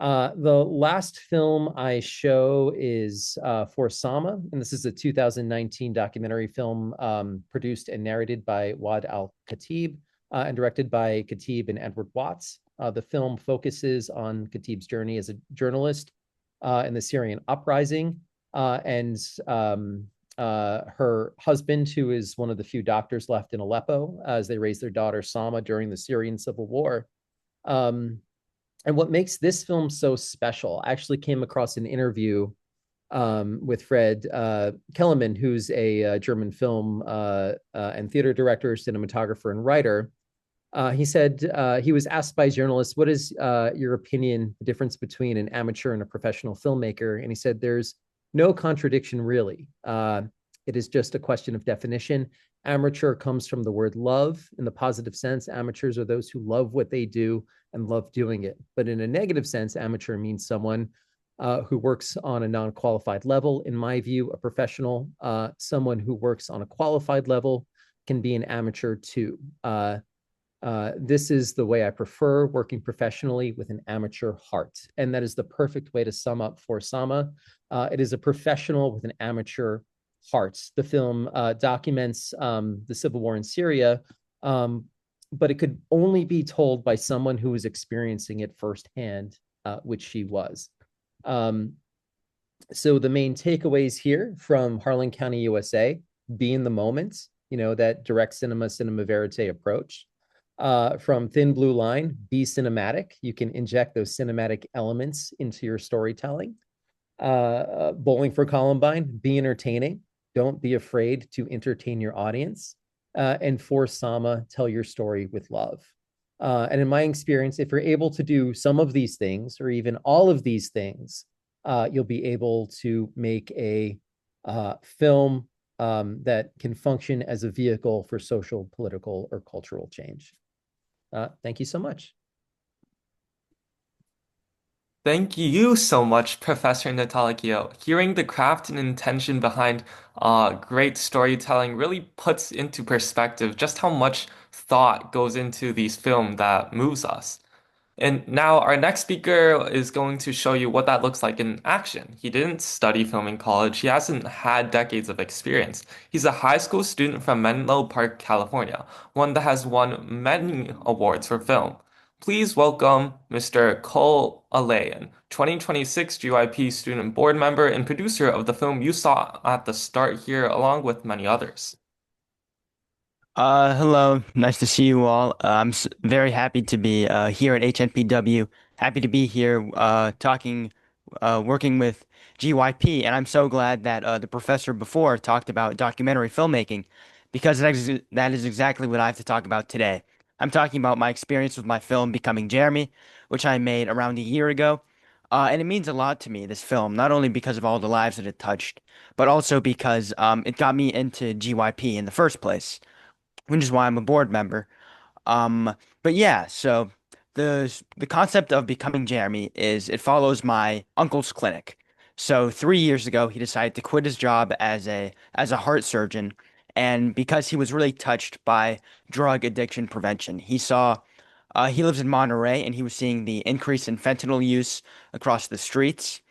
[SPEAKER 10] The last film I show is For Sama, and this is a 2019 documentary film produced and narrated by Wad Al-Khatib and directed by Khatib and Edward Watts. The film focuses on Khatib's journey as a journalist in the Syrian uprising and her husband, who is one of the few doctors left in Aleppo, as they raise their daughter Sama during the Syrian civil war. And what makes this film so special, I actually came across an interview with Fred Kellerman, who's a German film and theater director, cinematographer, and writer. He said he was asked by journalists, "What is your opinion, the difference between an amateur and a professional filmmaker?" And he said, "There's no contradiction, really. It is just a question of definition. Amateur comes from the word love in the positive sense. Amateurs are those who love what they do and love doing it. But in a negative sense, amateur means someone who works on a non-qualified level. In my view, a professional, someone who works on a qualified level can be an amateur too. This is the way I prefer working professionally with an amateur heart. And that is the perfect way to sum up for Sama. It is a professional with an amateur heart. The film documents the civil war in Syria, but it could only be told by someone who was experiencing it firsthand, which she was. So the main takeaways here from Harlan County, USA, be in the moment, that direct cinema, cinema verite approach. From Thin Blue Line, be cinematic. You can inject those cinematic elements into your storytelling. Bowling for Columbine, be entertaining. Don't be afraid to entertain your audience. And for Sama, tell your story with love. And in my experience, if you're able to do some of these things, or even all of these things, you'll be able to make a film that can function as a vehicle for social, political, or cultural change. Thank you so much.
[SPEAKER 9] Thank you so much, Professor Natalikio. Hearing the craft and intention behind great storytelling really puts into perspective just how much thought goes into these films that moves us. And now our next speaker is going to show you what that looks like in action. He didn't study film in college. He hasn't had decades of experience. He's a high school student from Menlo Park, California, one that has won many awards for film. Please welcome Mr. Cole Alayan, 2026 GYP student board member and producer of the film you saw at the start here, along with many others.
[SPEAKER 11] Hello, nice to see you all. Very happy to be here at HNPW. Happy to be here working with GYP, and I'm so glad that the professor before talked about documentary filmmaking, because that is exactly what I have to talk about today. I'm talking about my experience with my film Becoming Jeremy, which I made around a year ago. And it means a lot to me, this film, not only because of all the lives that it touched, but also because it got me into GYP in the first place, which is why I'm a board member. But yeah, so the concept of Becoming Jeremy is it follows my uncle's clinic. So 3 years ago, he decided to quit his job as a heart surgeon, and because he was really touched by drug addiction prevention, he lives in Monterey, and he was seeing the increase in fentanyl use across the streets,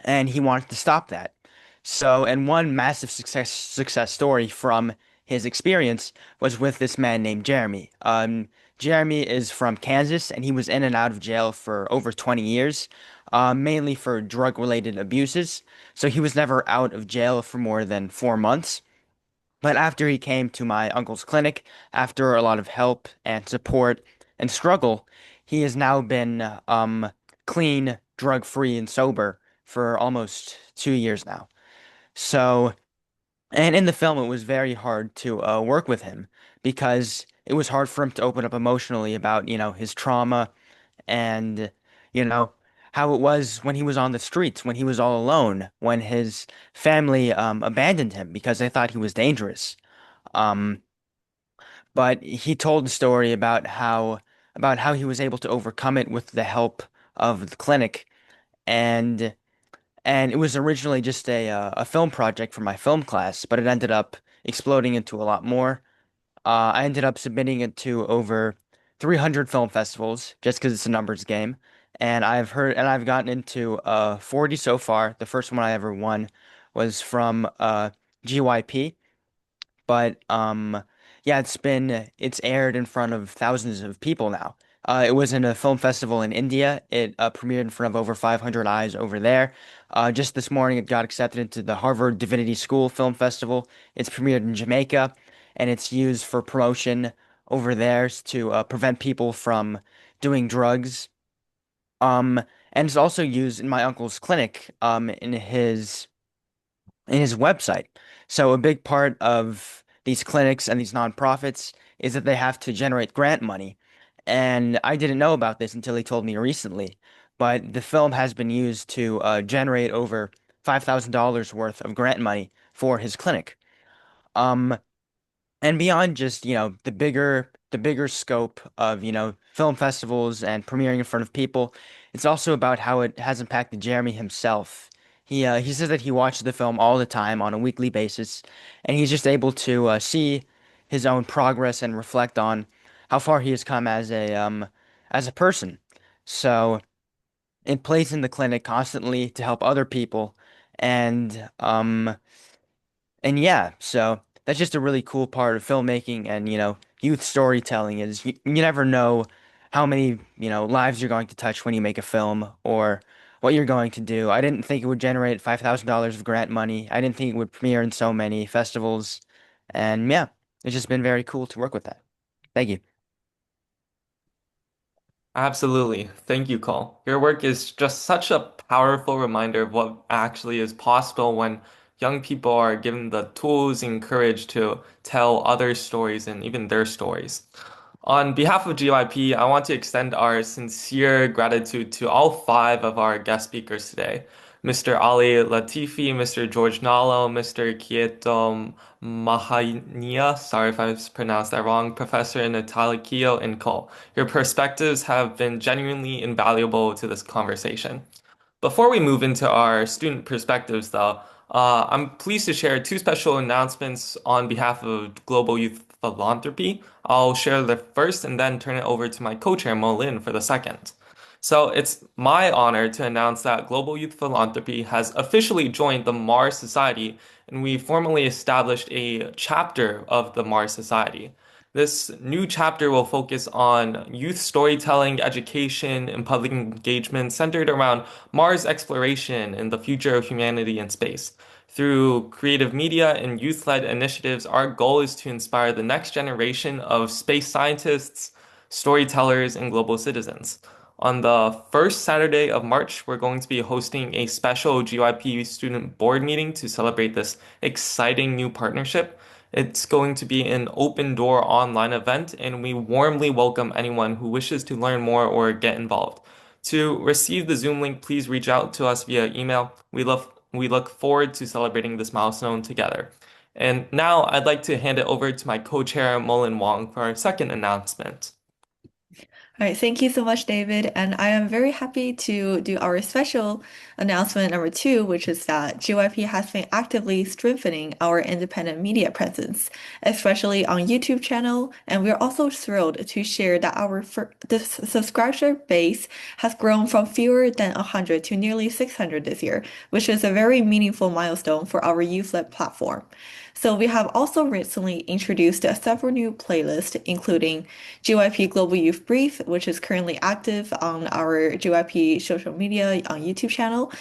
[SPEAKER 11] and he wanted to stop that. So, and one massive success story from his experience was with this man named Jeremy. Jeremy is from Kansas, and he was in and out of jail for over 20 years, mainly for drug-related abuses. So he was never out of jail for more than 4 months. But after he came to my uncle's clinic, after a lot of help and support and struggle, he has now been clean, drug-free, and sober for almost 2 years now. So, and in the film, it was very hard to work with him because it was hard for him to open up emotionally about, his trauma and, you know, how it was when he was on the streets, when he was all alone, when his family abandoned him because they thought he was dangerous. Um, but he told the story about how he was able to overcome it with the help of the clinic, and it was originally just a film project for my film class, but it ended up exploding into a lot more. I ended up submitting it to over 300 film festivals just because it's a numbers game, and I've gotten into 40 so far. The first one I ever won was from GYP, but yeah, it's aired in front of thousands of people now. It was in a film festival in India. It premiered in front of over 500 eyes over there. Just this morning, it got accepted into the Harvard Divinity School Film Festival. It's premiered in Jamaica, and it's used for promotion over there to prevent people from doing drugs. Um, and it's also used in my uncle's clinic, in his website. So a big part of these clinics and these nonprofits is that they have to generate grant money. And I didn't know about this until he told me recently. But the film has been used to generate over $5,000 worth of grant money for his clinic. Um, and beyond just, the bigger scope of, film festivals and premiering in front of people, it's also about how it has impacted Jeremy himself. He says that he watches the film all the time on a weekly basis, and he's just able to see his own progress and reflect on how far he has come as a person. So it plays in the clinic constantly to help other people, and yeah, so that's just a really cool part of filmmaking and, youth storytelling is you never know how many, lives you're going to touch when you make a film or what you're going to do. I didn't think it would generate $5,000 of grant money. I didn't think it would premiere in so many festivals. And yeah, it's just been very cool to work with that. Thank you.
[SPEAKER 9] Absolutely. Thank you, Cole. Your work is just such a powerful reminder of what actually is possible when young people are given the tools and courage to tell other stories and even their stories. On behalf of GYP, I want to extend our sincere gratitude to all five of our guest speakers today. Mr. Ali Latifi, Mr. George Nalo, Mr. Kieto Mahania, sorry if I pronounced that wrong, Professor Natalie Keo, and Cole. Your perspectives have been genuinely invaluable to this conversation. Before we move into our student perspectives, though, I'm pleased to share two special announcements on behalf of Global Youth Philanthropy. I'll share the first and then turn it over to my co-chair, Mo Lin, for the second. So it's my honor to announce that Global Youth Philanthropy has officially joined the Mars Society, and we formally established a chapter of the Mars Society. This new chapter will focus on youth storytelling, education, and public engagement centered around Mars exploration and the future of humanity in space. Through creative media and youth-led initiatives, our goal is to inspire the next generation of space scientists, storytellers, and global citizens. On the first Saturday of March, we're going to be hosting a special GYP student board meeting to celebrate this exciting new partnership. It's going to be an open door online event, and we warmly welcome anyone who wishes to learn more or get involved. To receive the Zoom link, please reach out to us via email. We look forward to celebrating this milestone together. And now I'd like to hand it over to my co-chair, Mullen Wong, for our second announcement.
[SPEAKER 1] All right, thank you so much, David. And I am very happy to do our special announcement number two, which is that GYP has been actively strengthening our independent media presence, especially on YouTube channel. And we're also thrilled to share that the subscriber base has grown from fewer than 100 to nearly 600 this year, which is a very meaningful milestone for our youth-led platform. So we have also recently introduced several new playlists, including GYP Global Youth Brief, which is currently active on our GYP social media on YouTube channel,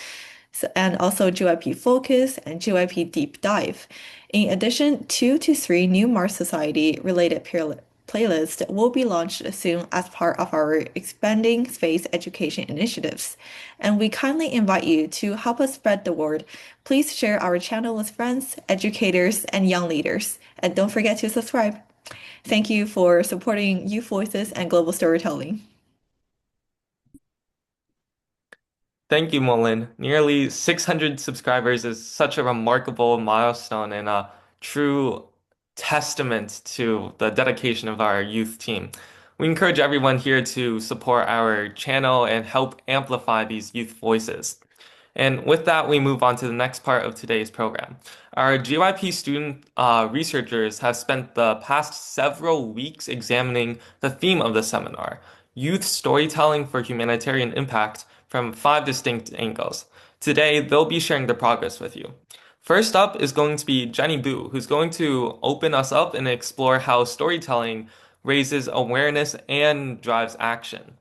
[SPEAKER 1] and also GYP Focus and GYP Deep Dive. In addition, 2 to 3 new Mars Society related playlists will be launched soon as part of our expanding space education initiatives. And we kindly invite you to help us spread the word. Please share our channel with friends, educators, and young leaders. And don't forget to subscribe. Thank you for supporting Youth Voices and Global Storytelling.
[SPEAKER 9] Thank you, Mullen. Nearly 600 subscribers is such a remarkable milestone and a true testament to the dedication of our youth team. We encourage everyone here to support our channel and help amplify these youth voices. And with that, we move on to the next part of today's program. Our GYP student researchers have spent the past several weeks examining the theme of the seminar, Youth Storytelling for Humanitarian Impact, from 5 distinct angles. Today, they'll be sharing their progress with you. First up is going to be Jenny Boo, who's going to open us up and explore how storytelling raises awareness and drives action.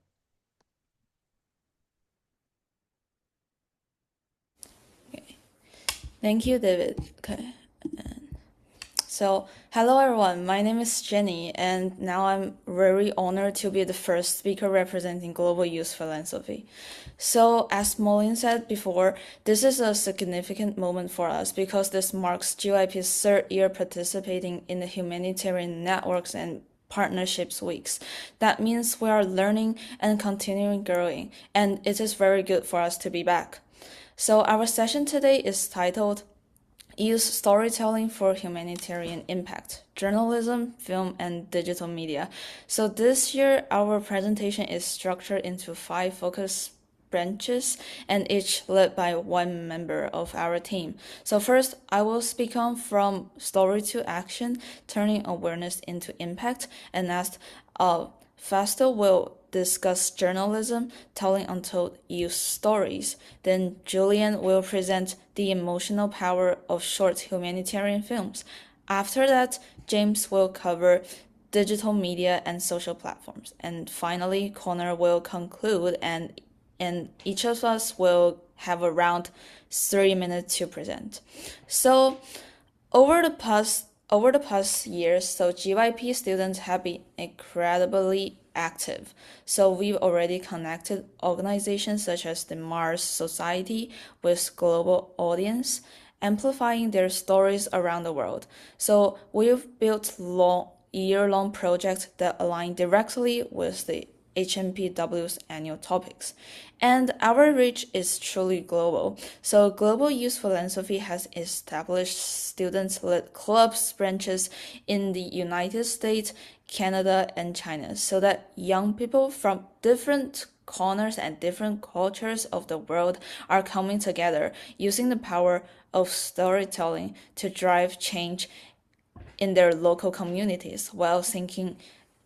[SPEAKER 12] Thank you, David. Okay. So, hello everyone. My name is Jenny, and now I'm very honored to be the first speaker representing Global Youth Philanthropy. So, as Molin said before, this is a significant moment for us because this marks GYP's third year participating in the Humanitarian Networks and Partnerships Weeks. That means we are learning and continuing growing, and it is very good for us to be back. So, our session today is titled Use Storytelling for Humanitarian Impact, Journalism, Film, and Digital Media. So this year, our presentation is structured into 5 focus branches and each led by one member of our team. So first, I will speak on from story to action, turning awareness into impact, and next, Fasto will discuss journalism, telling untold youth stories. Then Julian will present the emotional power of short humanitarian films. After that, James will cover digital media and social platforms. And finally, Connor will conclude and each of us will have around 3 minutes to present. So over the past years, so GYP students have been incredibly active. So we've already connected organizations such as the Mars Society with global audience, amplifying their stories around the world. So we've built year-long projects that align directly with the HNPW's annual topics. And our reach is truly global. So Global Youth Philanthropy has established student-led clubs branches in the United States, Canada, and China so that young people from different corners and different cultures of the world are coming together using the power of storytelling to drive change in their local communities while thinking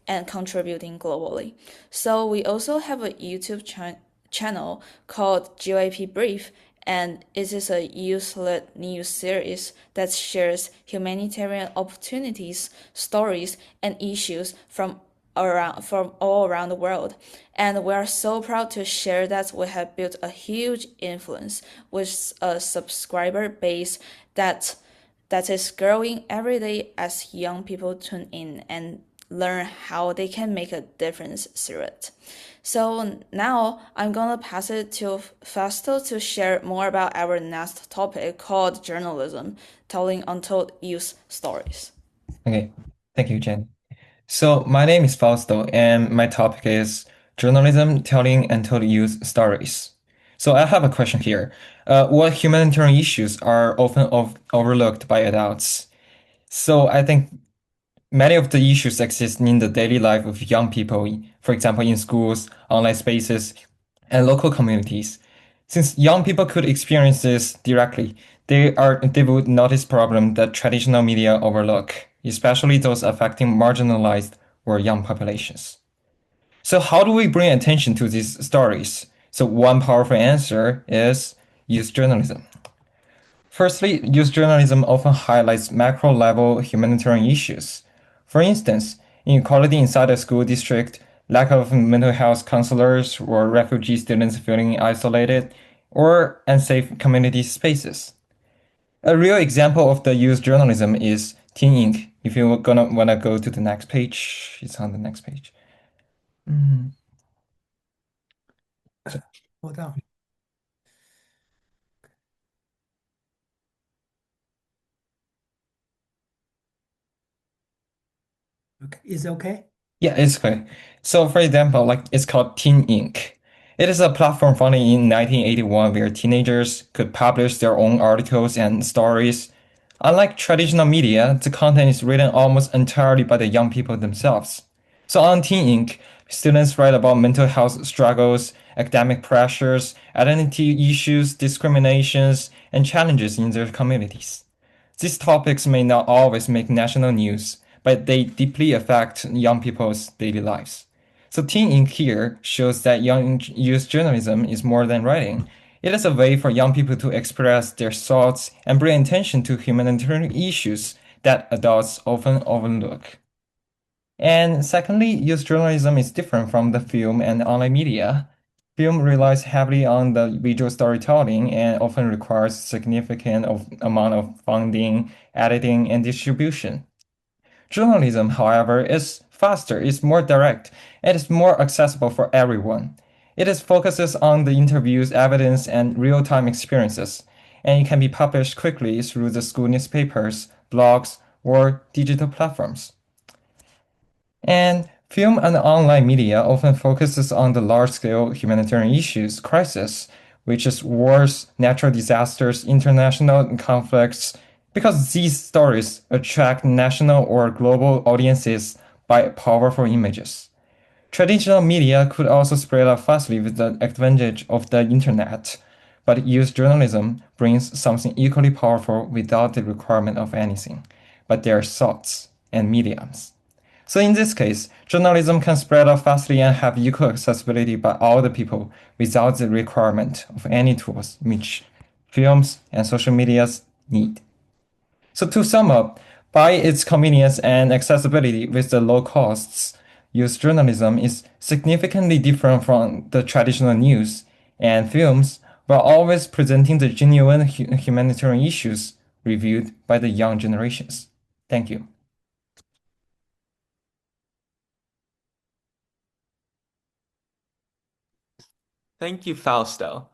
[SPEAKER 12] and contributing globally. So we also have a YouTube channel called GYP Brief, and it is a youth-led news series that shares humanitarian opportunities, stories, and issues from all around the world. And we are so proud to share that we have built a huge influence with a subscriber base that is growing every day as young people tune in and learn how they can make a difference through it. So now I'm gonna pass it to Fasto to share more about our next topic called journalism, telling untold youth stories.
[SPEAKER 13] Okay, thank you, Jen. So my name is Fausto, and my topic is journalism telling untold youth stories. So I have a question here. What humanitarian issues are often overlooked by adults? So I think many of the issues exist in the daily life of young people, for example, in schools, online spaces, and local communities. Since young people could experience this directly, they would notice problems that traditional media overlook, especially those affecting marginalized or young populations. So how do we bring attention to these stories? So one powerful answer is youth journalism. Firstly, youth journalism often highlights macro-level humanitarian issues. For instance, inequality inside a school district, lack of mental health counselors, or refugee students feeling isolated, or unsafe community spaces. A real example of the youth journalism is Teen Ink. If you wanna go to the next page, it's on the next page.
[SPEAKER 14] Hold on. Okay. Is it okay?
[SPEAKER 13] Yeah, it's okay. So for example, like it's called Teen Ink. It is a platform founded in 1981 where teenagers could publish their own articles and stories. Unlike traditional media, the content is written almost entirely by the young people themselves. So on Teen Ink, students write about mental health struggles, academic pressures, identity issues, discriminations, and challenges in their communities. These topics may not always make national news, but they deeply affect young people's daily lives. So Teen Ink here shows that young youth journalism is more than writing. It is a way for young people to express their thoughts and bring attention to humanitarian issues that adults often overlook. And secondly, youth journalism is different from the film and online media. Film relies heavily on the visual storytelling and often requires amount of funding, editing, and distribution. Journalism, however, is faster, is more direct, and is more accessible for everyone. It is focuses on the interviews, evidence, and real-time experiences, and it can be published quickly through the school newspapers, blogs, or digital platforms. And film and online media often focuses on the large-scale humanitarian issues, crisis, which is wars, natural disasters, international conflicts, because these stories attract national or global audiences by powerful images. Traditional media could also spread out fastly with the advantage of the internet, but youth journalism brings something equally powerful without the requirement of anything, but their thoughts and mediums. So in this case, journalism can spread out fastly and have equal accessibility by all the people without the requirement of any tools which films and social medias need. So to sum up, by its convenience and accessibility with the low costs, youth journalism is significantly different from the traditional news and films, while always presenting the genuine humanitarian issues reviewed by the young generations. Thank you.
[SPEAKER 9] Thank you, Fausto.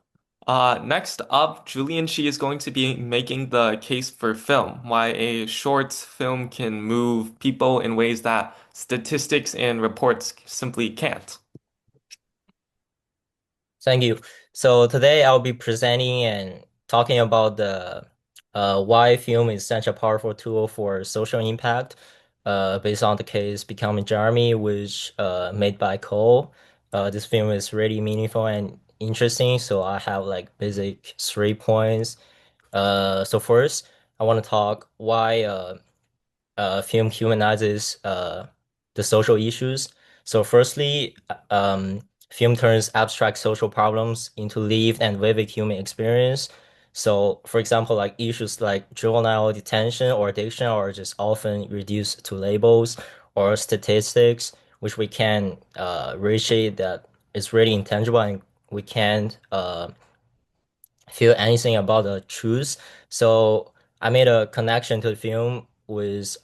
[SPEAKER 9] Next up, Julian Shi is going to be making the case for film, why a short film can move people in ways that statistics and reports simply can't.
[SPEAKER 15] Thank you. So today I'll be presenting and talking about the why film is such a powerful tool for social impact, based on the case Becoming Jeremy, which made by Cole. This film is really meaningful and interesting. So I have like basic 3 points. So first, I want to talk why film humanizes the social issues. So firstly, film turns abstract social problems into lived and vivid human experience. So for example, like issues like juvenile detention or addiction are just often reduced to labels or statistics, which we can reach it that is really intangible and we can't feel anything about the truth. So I made a connection to the film with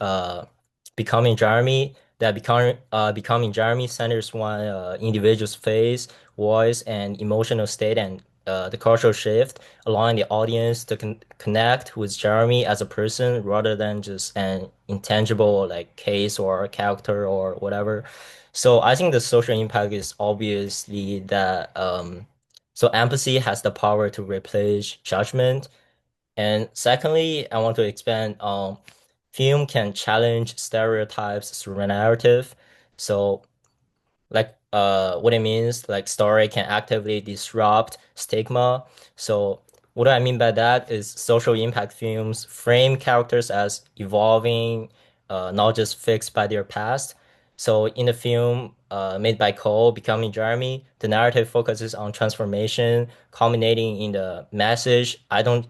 [SPEAKER 15] Becoming Jeremy. That Becoming Jeremy centers one individual's face, voice, and emotional state, and the cultural shift, allowing the audience to connect with Jeremy as a person rather than just an intangible like case or character or whatever. So I think the social impact is obviously that so empathy has the power to replace judgment. And secondly, I want to expand on film can challenge stereotypes through a narrative. So like what it means, like story can actively disrupt stigma. So what I mean by that is social impact films frame characters as evolving, not just fixed by their past. So in the film made by Cole, Becoming Jeremy, the narrative focuses on transformation, culminating in the message. I don't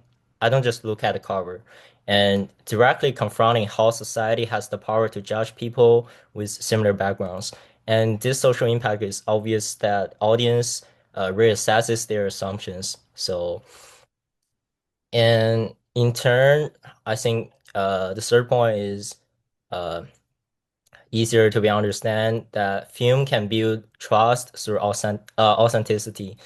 [SPEAKER 15] just look at the cover, and directly confronting how society has the power to judge people with similar backgrounds. And this social impact is obvious that audience reassesses their assumptions. So, and in turn, I think the third point is uh, easier to be understand that film can build trust through authenticity.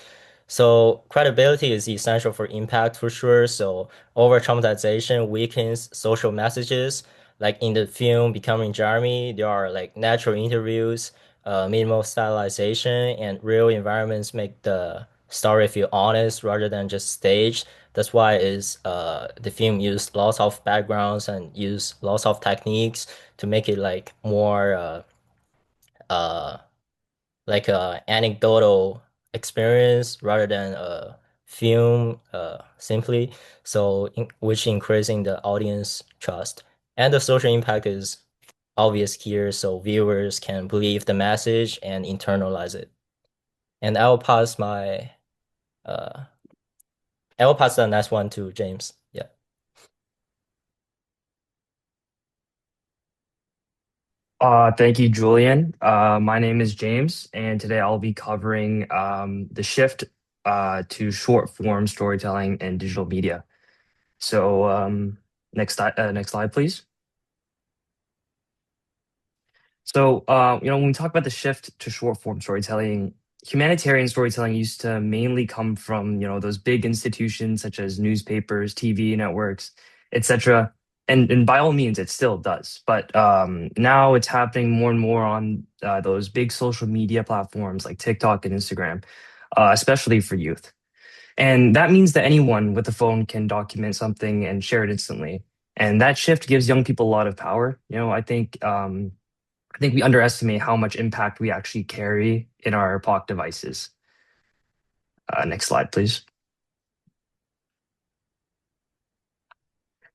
[SPEAKER 15] So credibility is essential for impact for sure. So over traumatization weakens social messages. Like in the film Becoming Jeremy, there are like natural interviews, minimal stylization, and real environments make the story feel honest rather than just staged. That's why is the film used lots of backgrounds and use lots of techniques to make it like more uh like a anecdotal experience rather than a film simply. So which increasing the audience trust. And the social impact is obvious here, so viewers can believe the message and internalize it. And uh I will pass the next one to James. Yeah.
[SPEAKER 16] Thank you, Julian. My name is James, and today I'll be covering the shift to short form storytelling and digital media. So, next slide, please. So, when we talk about the shift to short form storytelling, humanitarian storytelling used to mainly come from, those big institutions such as newspapers, TV networks, etc. And by all means, it still does. But now it's happening more and more on those big social media platforms like TikTok and Instagram, especially for youth. And that means that anyone with a phone can document something and share it instantly. And that shift gives young people a lot of power. I think we underestimate how much impact we actually carry in our pocket devices. Next slide, please.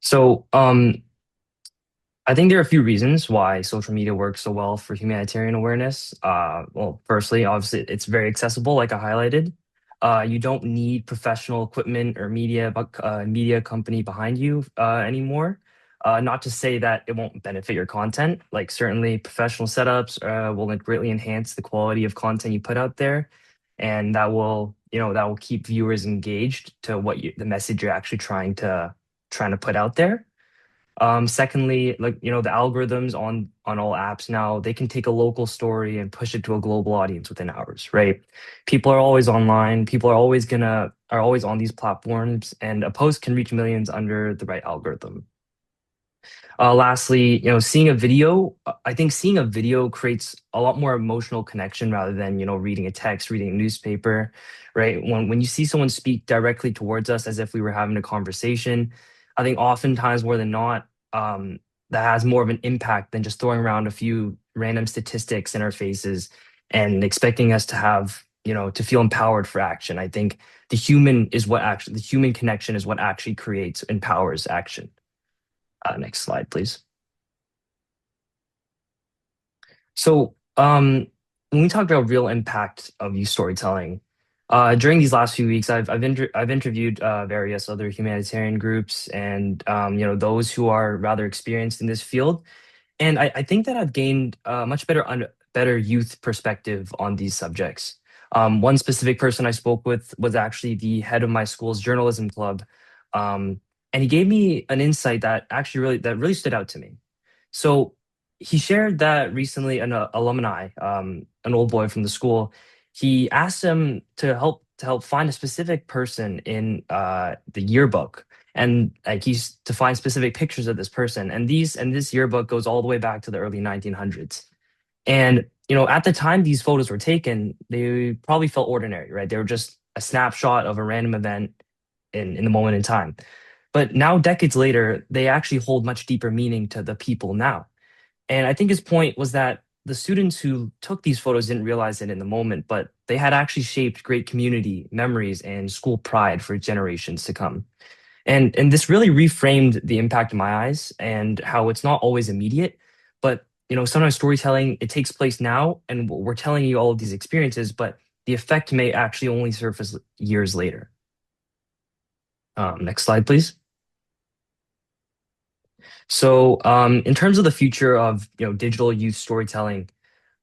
[SPEAKER 16] So, I think there are a few reasons why social media works so well for humanitarian awareness. Well, firstly, obviously, it's very accessible, like I highlighted. You don't need professional equipment or media company behind you anymore. Not to say that it won't benefit your content. Like certainly, professional setups will greatly enhance the quality of content you put out there, and that will keep viewers engaged to the message you're actually trying to put out there. Secondly, the algorithms on all apps now, they can take a local story and push it to a global audience within hours, right? People are always online. People are always on these platforms, and a post can reach millions under the right algorithm. Lastly, I think seeing a video creates a lot more emotional connection rather than, reading a text, reading a newspaper, right? When you see someone speak directly towards us as if we were having a conversation, I think oftentimes more than not, that has more of an impact than just throwing around a few random statistics in our faces and expecting us to to feel empowered for action. I think the human connection is what actually creates, empowers action. Next slide, please. So, when we talk about real impact of youth storytelling, during these last few weeks, I've interviewed various other humanitarian groups and those who are rather experienced in this field, and I think that I've gained a much better youth perspective on these subjects. One specific person I spoke with was actually the head of my school's journalism club, and he gave me an insight that really stood out to me. So he shared that recently an alumni, an old boy from the school, he asked him to help find a specific person in the yearbook, and like he's to find specific pictures of this person, and this yearbook goes all the way back to the early 1900s. And at the time these photos were taken, they probably felt ordinary, right? They were just a snapshot of a random event in the moment in time. But now, decades later, they actually hold much deeper meaning to the people now. And I think his point was that the students who took these photos didn't realize it in the moment, but they had actually shaped great community memories and school pride for generations to come. And this really reframed the impact in my eyes and how it's not always immediate, but sometimes storytelling, it takes place now and we're telling you all of these experiences, but the effect may actually only surface years later. Next slide, please. So, in terms of the future of digital youth storytelling,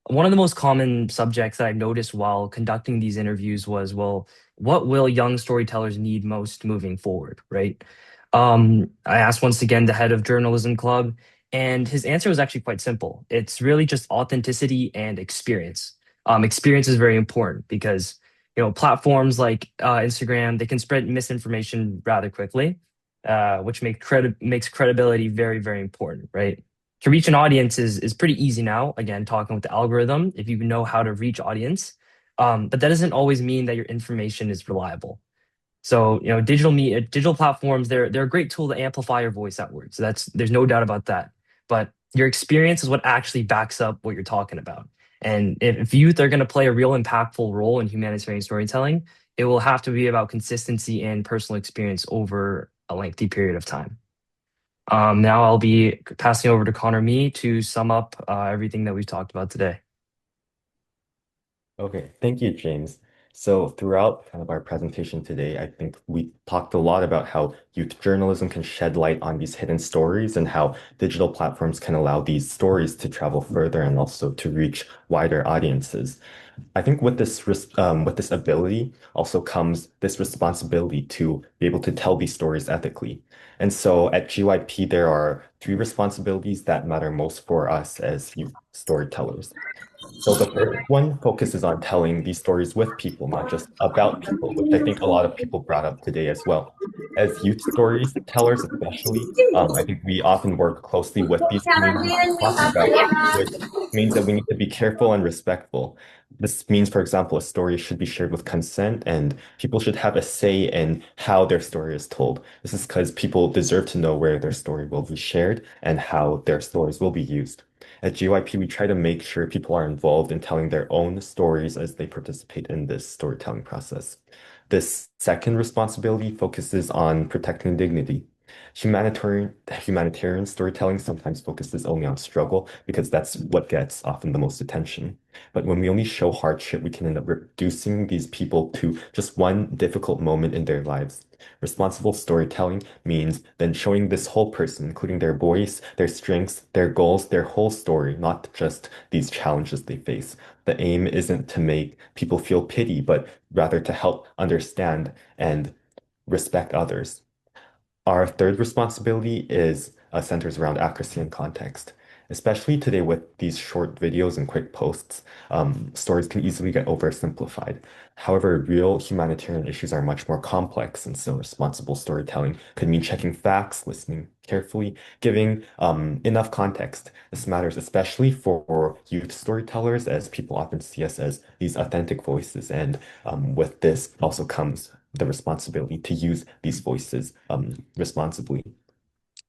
[SPEAKER 16] one of the most common subjects that I noticed while conducting these interviews was, well, what will young storytellers need most moving forward, right? I asked once again the head of journalism club, and his answer was actually quite simple. It's really just authenticity and experience. Experience is very important because platforms like Instagram, they can spread misinformation rather quickly, which makes credibility very, very important, right? To reach an audience is pretty easy now. Again, talking with the algorithm, if you know how to reach audience, but that doesn't always mean that your information is reliable. So, digital platforms, they're a great tool to amplify your voice outwards. There's no doubt about that. But your experience is what actually backs up what you're talking about. And if youth are going to play a real impactful role in humanitarian storytelling, it will have to be about consistency and personal experience over a lengthy period of time. Now I'll be passing over to Connor Me to sum up everything that we've talked about today.
[SPEAKER 17] Okay, thank you, James.
[SPEAKER 2] So throughout kind of our presentation today, I think we talked a lot about how youth journalism can shed light on these hidden stories and how digital platforms can allow these stories to travel further and also to reach wider audiences. I think with this ability also comes this responsibility to be able to tell these stories ethically. And so at GYP, there are three responsibilities that matter most for us as youth storytellers. So the first one focuses on telling these stories with people, not just about people, which I think a lot of people brought up today as well. As youth storytellers, especially, I think we often work closely with these communities we're talking about, which means that we need to be careful and respectful. This means, for example, a story should be shared with consent, and people should have a say in how their story is told. This is because people deserve to know where their story will be shared and how their stories will be used. At GYP, we try to make sure people are involved in telling their own stories as they participate in this storytelling process. This second responsibility focuses on protecting dignity. Humanitarian storytelling sometimes focuses only on struggle because that's what gets often the most attention. But when we only show hardship, we can end up reducing these people to just one difficult moment in their lives. Responsible storytelling means then showing this whole person, including their voice, their strengths, their goals, their whole story, not just these challenges they face. The aim isn't to make people feel pity, but rather to help understand and respect others. Our third responsibility is centers around accuracy and context. Especially today with these short videos and quick posts, stories can easily get oversimplified. However, real humanitarian issues are much more complex, and so responsible storytelling could mean checking facts, listening carefully, giving enough context. This matters especially for youth storytellers, as people often see us as these authentic voices, and with this also comes the responsibility to use these voices responsibly.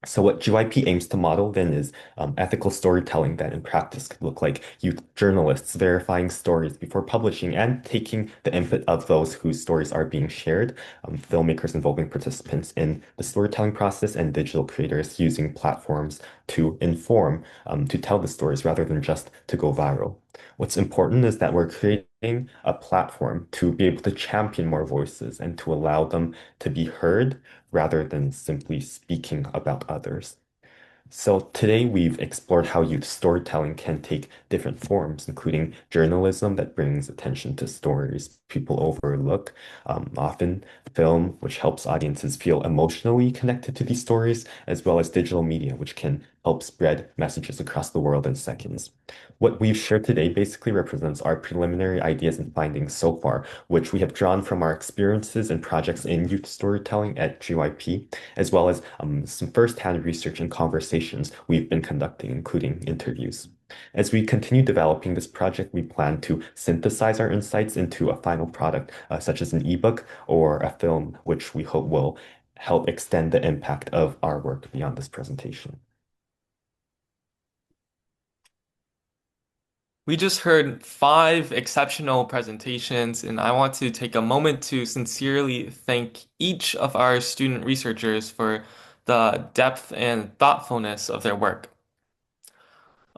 [SPEAKER 2] So what GYP aims to model then is ethical storytelling that in practice could look like youth journalists verifying stories before publishing and taking the input of those whose stories are being shared, filmmakers involving participants in the storytelling process, and digital creators using platforms to inform, to tell the stories rather than just to go viral. What's important is that we're creating a platform to be able to champion more voices and to allow them to be heard rather than simply speaking about others. So today we've explored how youth storytelling can take different forms, including journalism that brings attention to stories people overlook, often film, which helps audiences feel emotionally connected to these stories, as well as digital media, which can help spread messages across the world in seconds. What we've shared today basically represents our preliminary ideas and findings so far, which we have drawn from our experiences and projects in youth storytelling at GYP, as well as some firsthand research and conversations we've been conducting, including interviews. As we continue developing this project, we plan to synthesize our insights into a final product, such as an ebook or a film, which we hope will help extend the impact of our work beyond this presentation.
[SPEAKER 9] We just heard 5 exceptional presentations, and I want to take a moment to sincerely thank each of our student researchers for the depth and thoughtfulness of their work.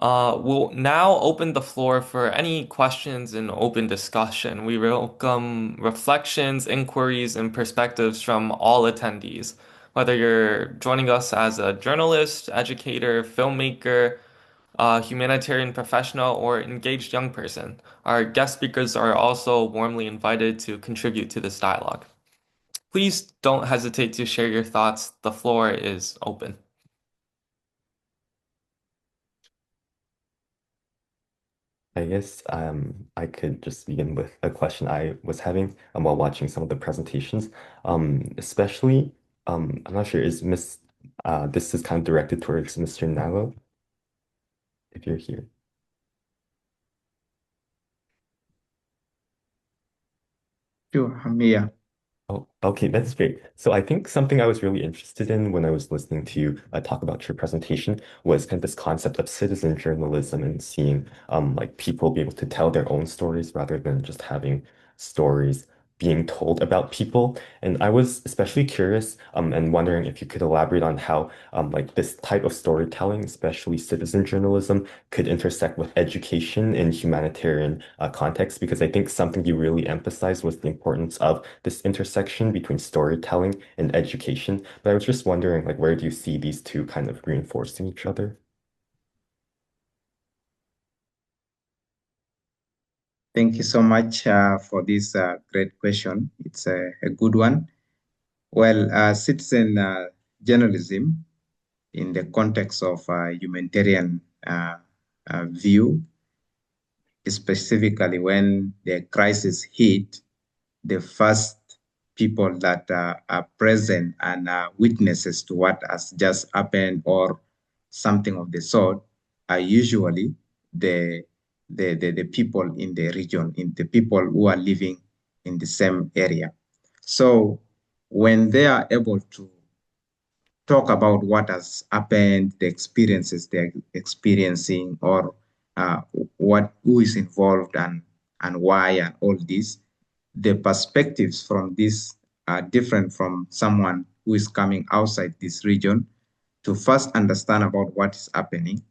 [SPEAKER 9] We'll now open the floor for any questions and open discussion. We welcome reflections, inquiries, and perspectives from all attendees. Whether you're joining us as a journalist, educator, filmmaker, humanitarian professional, or engaged young person, our guest speakers are also warmly invited to contribute to this dialogue. Please don't hesitate to share your thoughts. The floor is open.
[SPEAKER 2] I guess I could just begin with a question I was having while watching some of the presentations. Especially, I'm not sure, is Miss this is kind of directed towards Mr. Nago, if you're here.
[SPEAKER 7] Sure, I'm here.
[SPEAKER 2] Oh, okay, that's great. So I think something I was really interested in when I was listening to you talk about your presentation was kind of this concept of citizen journalism and seeing like people be able to tell their own stories rather than just having stories being told about people. And I was especially curious and wondering if you could elaborate on how like this type of storytelling, especially citizen journalism, could intersect with education in humanitarian context, because I think something you really emphasized was the importance of this intersection between storytelling and education. But I was just wondering, like, where do you see these two kind of reinforcing each other?
[SPEAKER 7] Thank you so much for this great question. It's a good one. Well, citizen journalism in the context of humanitarian view, specifically when the crisis hit, the first people that are present and witnesses to what has just happened or something of the sort are usually the, the people in the region, in the people who are living in the same area. So when they are able to talk about what has happened, the experiences they're experiencing, or who is involved and why, and all this, the perspectives from this are different from someone who is coming outside this region to first understand about what is happening,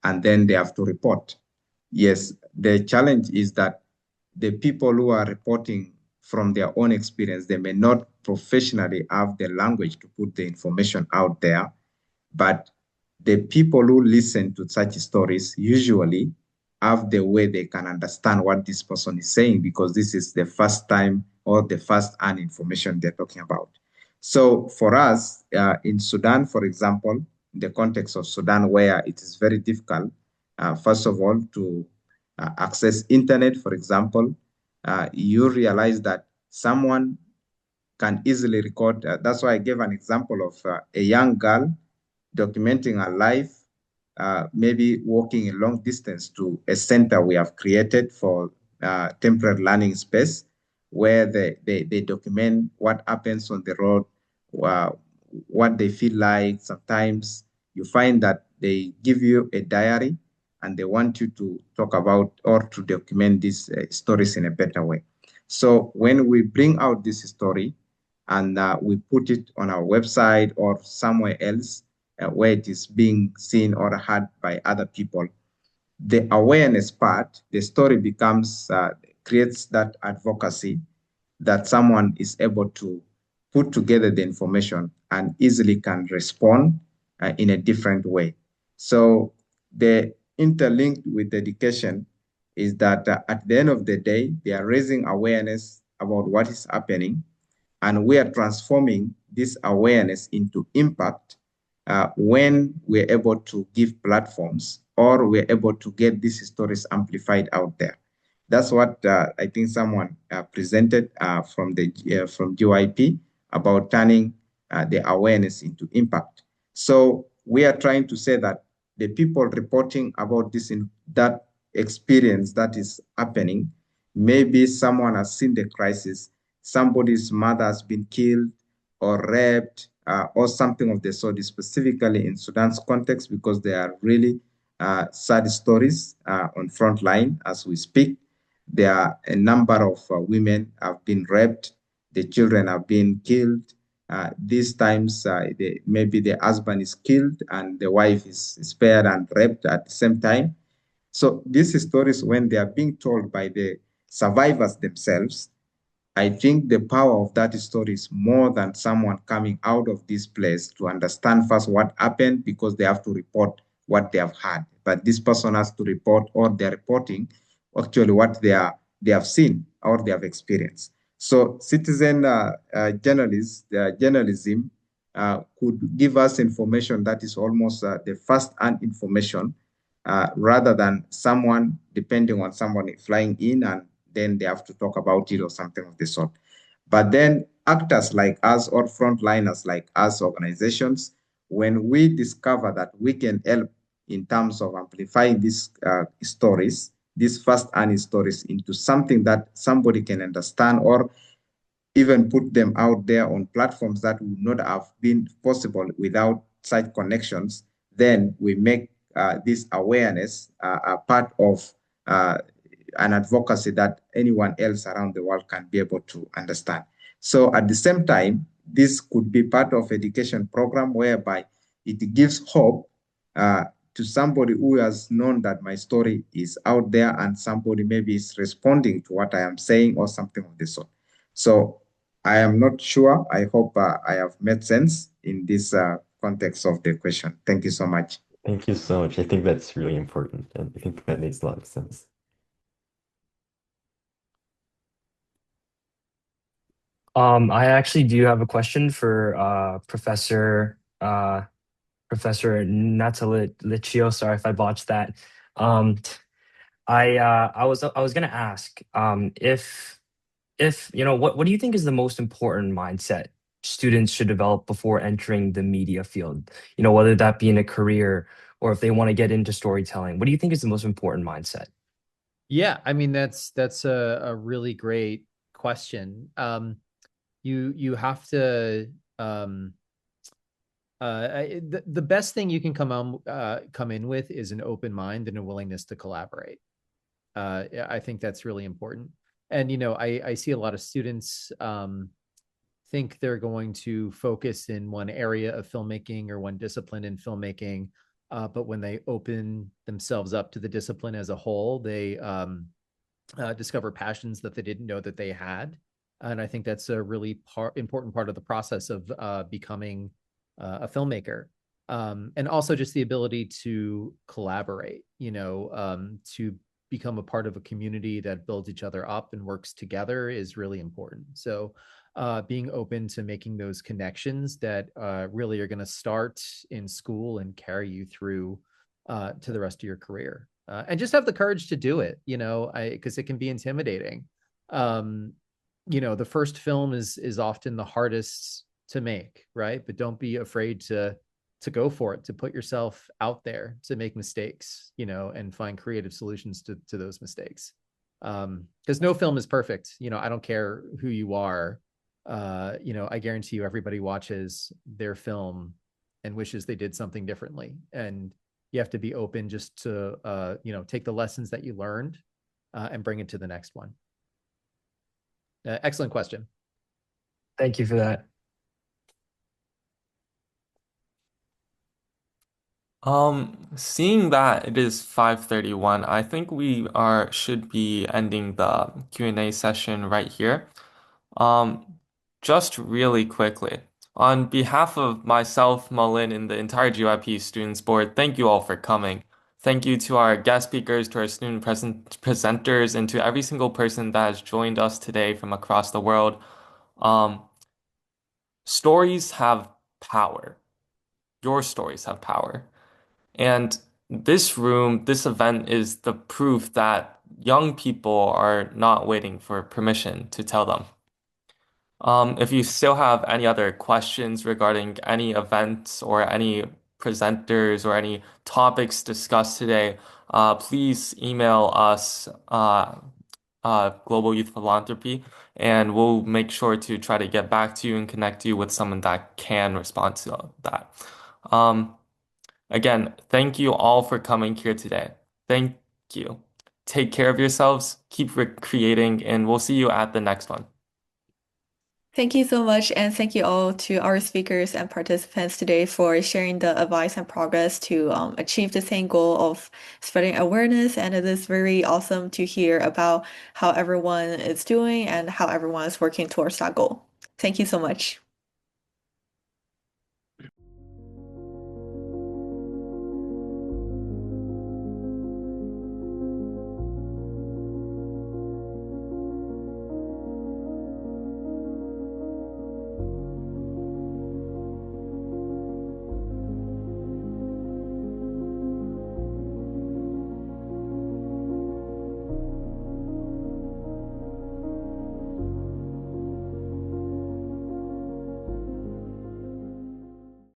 [SPEAKER 7] and then they have to report. Yes, the challenge is that the people who are reporting from their own experience, they may not professionally have the language to put the information out there, but the people who listen to such stories usually have the way they can understand what this person is saying, because this is the first time or the first hand information they're talking about. So for us in Sudan, for example, in the context of Sudan, where it is very difficult, first of all, to access internet, for example, you realize that someone can easily record. That's why I gave an example of a young girl documenting her life, maybe walking a long distance to a center we have created for temporary learning space, where they document what happens on the road, uh, what they feel like. Sometimes you find that they give you a diary and they want you to talk about or to document these stories in a better way. So when we bring out this story and we put it on our website or somewhere else, where it is being seen or heard by other people, the awareness part, the story becomes, creates that advocacy that someone is able to put together the information and easily can respond in a different way. So the interlinked with education is that at the end of the day, they are raising awareness about what is happening, and we are transforming this awareness into impact when we're able to give platforms or we're able to get these stories amplified out there. That's what I think someone presented from GYP about turning the awareness into impact. So we are trying to say that the people reporting about this in that experience that is happening, maybe someone has seen the crisis, somebody's mother has been killed or raped or something of the sort, specifically in Sudan's context, because there are really sad stories on front line as we speak. There are a number of women have been raped, the children have been killed. These times, maybe the husband is killed and the wife is spared and raped at the same time. So these stories, when they are being told by the survivors themselves, I think the power of that story is more than someone coming out of this place to understand first what happened, because they have to report what they have had. But this person has to report, or they're reporting actually what they have seen or they have experienced. So citizen journalism could give us information that is almost the first-hand information, rather than someone depending on someone flying in and then they have to talk about it or something of the sort. But then actors like us or frontliners like us, organizations, when we discover that we can help in terms of amplifying these stories, these first-hand stories, into something that somebody can understand, or even put them out there on platforms that would not have been possible without such connections, then we make this awareness a part of an advocacy that anyone else around the world can be able to understand. So at the same time, this could be part of education program whereby it gives hope to somebody who has known that my story is out there and somebody maybe is responding to what I am saying or something of the sort. So I am not sure. I hope I have made sense in this context of the question. Thank you so much.
[SPEAKER 2] Thank you so much. I think that's really important, and I think that makes a lot of sense.
[SPEAKER 16] I actually do have a question for Professor Natalicio. Sorry if I botched that. Um, I was gonna ask if what do you think is the most important mindset students should develop before entering the media field? Whether that be in a career or if they want to get into storytelling. What do you think is the most important mindset?
[SPEAKER 10] Yeah, I mean that's a really great question. You have to the best thing you can come in with is an open mind and a willingness to collaborate. I think that's really important. And I see a lot of students think they're going to focus in one area of filmmaking or one discipline in filmmaking, but when they open themselves up to the discipline as a whole, they discover passions that they didn't know that they had. And I think that's a really important part of the process of becoming a filmmaker. And also just the ability to collaborate, to become a part of a community that builds each other up and works together is really important. So being open to making those connections that really are going to start in school and carry you through to the rest of your career. And just have the courage to do it, because it can be intimidating. The first film is often the hardest to make, right? But don't be afraid to go for it, to put yourself out there, to make mistakes, and find creative solutions to those mistakes. Because no film is perfect. I don't care who you are. I guarantee you everybody watches their film and wishes they did something differently. And you have to be open just to take the lessons that you learned and bring it to the next one. Excellent question.
[SPEAKER 16] Thank you for that.
[SPEAKER 9] Seeing that it is 5:31, I think we should be ending the Q&A session right here. Just really quickly, on behalf of myself, Mullen, and the entire GYP Students Board, thank you all for coming. Thank you to our guest speakers, to our student presenters, and to every single person that has joined us today from across the world. Stories have power. Your stories have power. And this room, this event is the proof that young people are not waiting for permission to tell them. If you still have any other questions regarding any events or any presenters or any topics discussed today, please email us, Global Youth Philanthropy, and we'll make sure to try to get back to you and connect you with someone that can respond to that. Again, thank you all for coming here today. Thank you. Take care of yourselves, keep creating, and we'll see you at the next one.
[SPEAKER 1] Thank you so much, and thank you all to our speakers and participants today for sharing the advice and progress to achieve the same goal of spreading awareness. And it is very awesome to hear about how everyone is doing and how everyone is working towards that goal. Thank you so much.